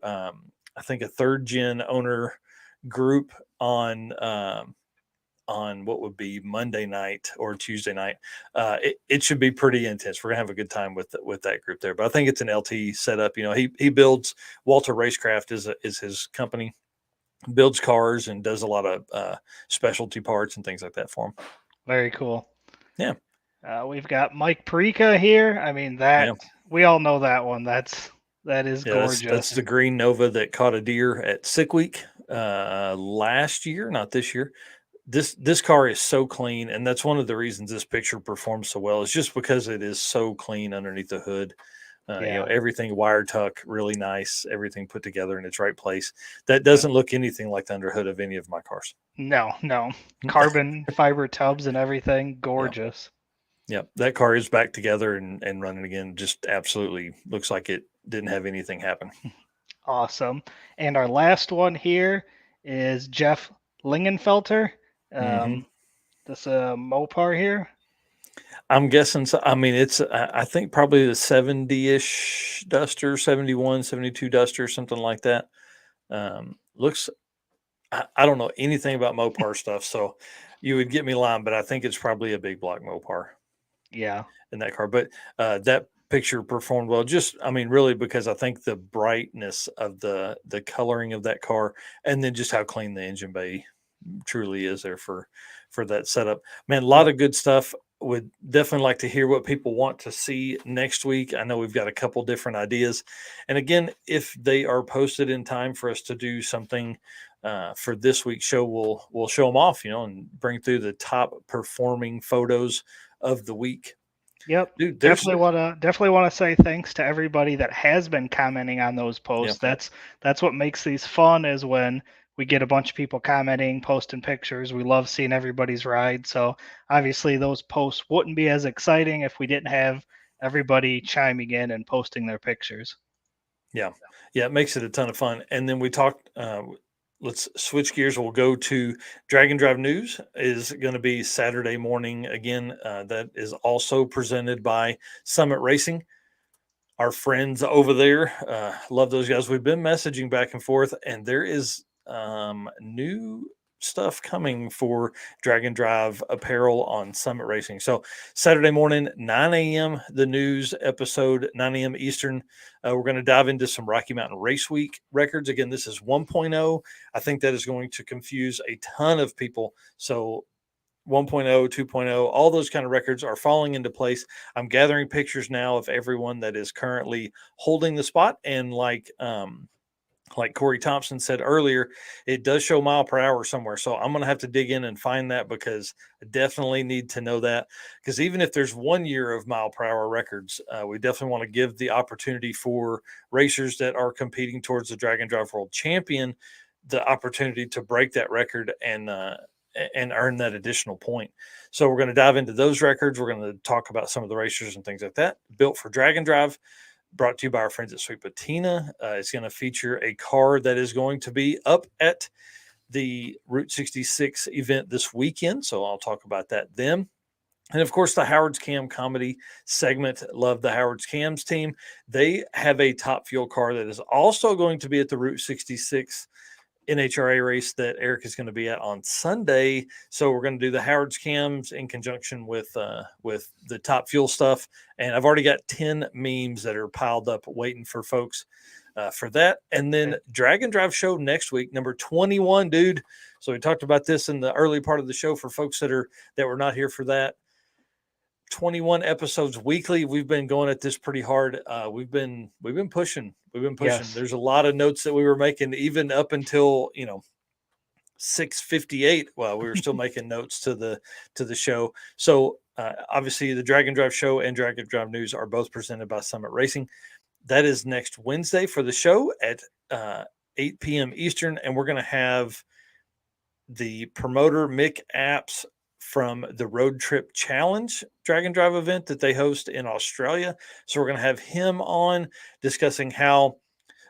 I think a third gen owner group on what would be Monday night or Tuesday night. It should be pretty intense. We're gonna have a good time with that group there. But I think it's an LT setup. He builds, Walter Racecraft is his company, builds cars and does a lot of specialty parts and things like that for him. Very cool. Yeah. We've got Mike Perica here. I mean, we all know that one. That is gorgeous. That's the green Nova that caught a deer at Sick Week last year, not this year. This car is so clean, and that's one of the reasons this picture performs so well. Is just because it is so clean underneath the hood. Everything wire tuck, really nice. Everything put together in its right place. That doesn't look anything like the underhood of any of my cars. No. Carbon fiber tubs and everything, gorgeous. Yep, that car is back together and running again. Just absolutely looks like it didn't have anything happen. Awesome. And our last one here is Jeff Lingenfelter. This Mopar here. I'm guessing so. I mean, it's I think probably the 70-ish Duster, 71, 72 Duster, something like that. Looks. I don't know anything about Mopar stuff, so you would get me lying, but I think it's probably a big block Mopar. Yeah, in that car. But that picture performed well. Just, I mean, really, because I think the brightness of the coloring of that car, and then just how clean the engine bay truly is there for that setup. Man, a lot of good stuff. Would definitely like to hear what people want to see next week. I know we've got a couple different ideas, and again, if they are posted in time for us to do something for this week's show, we'll show them off, and bring through the top performing photos of the week. Yep. Dude, definitely want to say thanks to everybody that has been commenting on those posts. Yeah. That's what makes these fun, is when we get a bunch of people commenting, posting pictures. We love seeing everybody's ride. So obviously those posts wouldn't be as exciting if we didn't have everybody chiming in and posting their pictures. Yeah, it makes it a ton of fun. And then we talked, let's switch gears. We'll go to Drag and Drive News. Is going to be Saturday morning again. That is also presented by Summit Racing. Our friends over there, love those guys. We've been messaging back and forth, and there is new stuff coming for Drag and Drive apparel on Summit Racing. So Saturday morning, 9 a.m., the news episode, 9 a.m. Eastern. We're going to dive into some Rocky Mountain Race Week records. Again, this is 1.0. I think that is going to confuse a ton of people. So 1.0, 2.0, all those kind of records are falling into place. I'm gathering pictures now of everyone that is currently holding the spot. And like Corey Thompson said earlier, it does show mile per hour somewhere. So I'm going to have to dig in and find that, because I definitely need to know that. Because even if there's 1 year of mile per hour records, we definitely want to give the opportunity for racers that are competing towards the Drag and Drive World Champion the opportunity to break that record and earn that additional point. So we're going to dive into those records. We're going to talk about some of the racers and things like that. Built for Drag and Drive, brought to you by our friends at Sweet Patina. It's going to feature a car that is going to be up at the Route 66 event this weekend. So I'll talk about that then. And of course, the Howard's Cam comedy segment. Love the Howard's Cams team. They have a Top Fuel car that is also going to be at the Route 66 NHRA race that Eric is going to be at on Sunday. So we're going to do the Howard's Cams in conjunction with the Top Fuel stuff. And I've already got 10 memes that are piled up waiting for folks for that. And then Drag and Drive show next week, number 21, dude. So we talked about this in the early part of the show for folks that were not here for that. 21 episodes weekly. We've been going at this pretty hard. We've been pushing. Yes. There's a lot of notes that we were making even up until 6:58 while we were still making notes to the show. So obviously the Drag and Drive show and Drag and Drive News are both presented by Summit Racing. That is next Wednesday for the show at 8 p.m. Eastern, and we're going to have the promoter Mick Apps from the Road Trip Challenge Drag and Drive event that they host in Australia. So we're going to have him on discussing how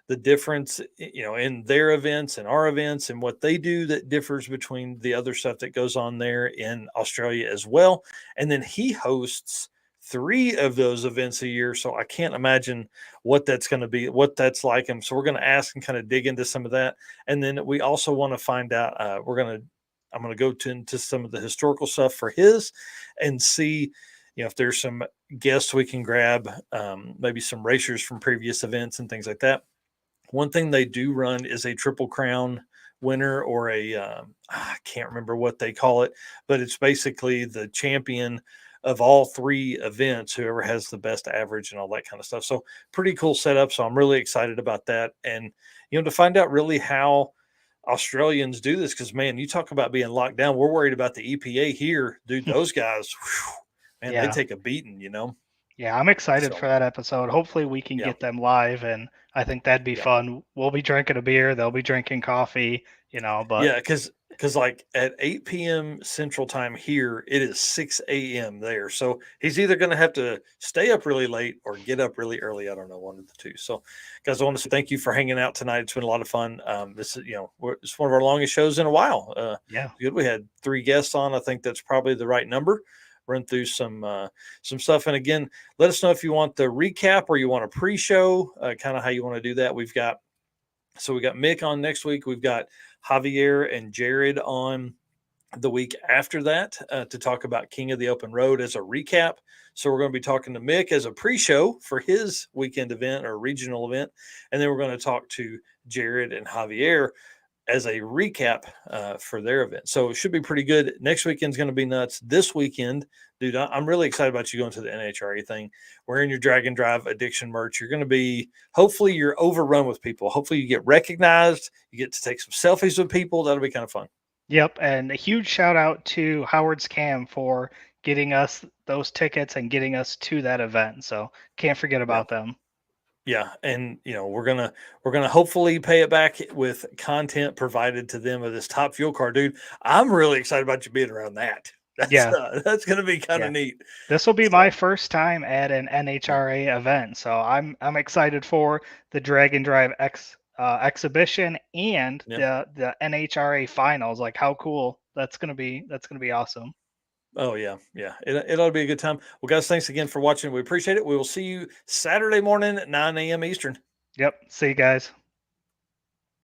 the difference, in their events and our events and what they do that differs between the other stuff that goes on there in Australia as well. And then he hosts 3 of those events a year. So I can't imagine what that's going to be, what that's like. And so we're going to ask and kind of dig into some of that. And then we also want to find out, I'm going to go into some of the historical stuff for his and see, if there's some guests we can grab, maybe some racers from previous events and things like that. One thing they do run is a Triple Crown winner, or I can't remember what they call it, but it's basically the champion of all 3 events, whoever has the best average and all that kind of stuff. So pretty cool setup. So I'm really excited about that. And, to find out really how Australians do this, because man, you talk about being locked down. We're worried about the EPA here, dude. Those guys, whew, man, Yeah. they take a beating, you know. Yeah, I'm excited So, for that episode. Hopefully we can yeah. get them live, and I think that'd be Yeah. fun. We'll be drinking a beer, they'll be drinking coffee, you know, but Yeah, because like at 8 p.m. Central Time here, it is 6 a.m. there. So he's either going to have to stay up really late or get up really early. I don't know, one of the two. So, guys, I want to say thank you for hanging out tonight. It's been a lot of fun. This is, it's one of our longest shows in a while. yeah. Good. We had 3 guests on. I think that's probably the right number. Run through some stuff. And again, let us know if you want the recap or you want a pre-show, kind of how you want to do that. We got Mick on next week. We've got Javier and Jared on the week after that to talk about King of the Open Road as a recap. So we're going to be talking to Mick as a pre-show for his weekend event or regional event. And then we're going to talk to Jared and Javier as a recap for their event. So it should be pretty good. Next weekend's going to be nuts. This weekend, dude, I'm really excited about you going to the NHRA thing, wearing your Drag and Drive Addiction merch. You're going to be, hopefully you're overrun with people. Hopefully you get recognized. You get to take some selfies with people. That'll be kind of fun. Yep. And a huge shout out to Howard's Cam for getting us those tickets and getting us to that event. So can't forget about them. Yeah, and we're gonna hopefully pay it back with content provided to them of this Top Fuel Card, dude. I'm really excited about you being around that. That's gonna be kind of neat. This will be my first time at an NHRA event, so I'm excited for the Drag and Drive exhibition and the NHRA finals. Like, how cool that's gonna be! That's gonna be awesome. Oh, yeah. It ought to be a good time. Well, guys, thanks again for watching. We appreciate it. We will see you Saturday morning at 9 a.m. Eastern. Yep. See you guys.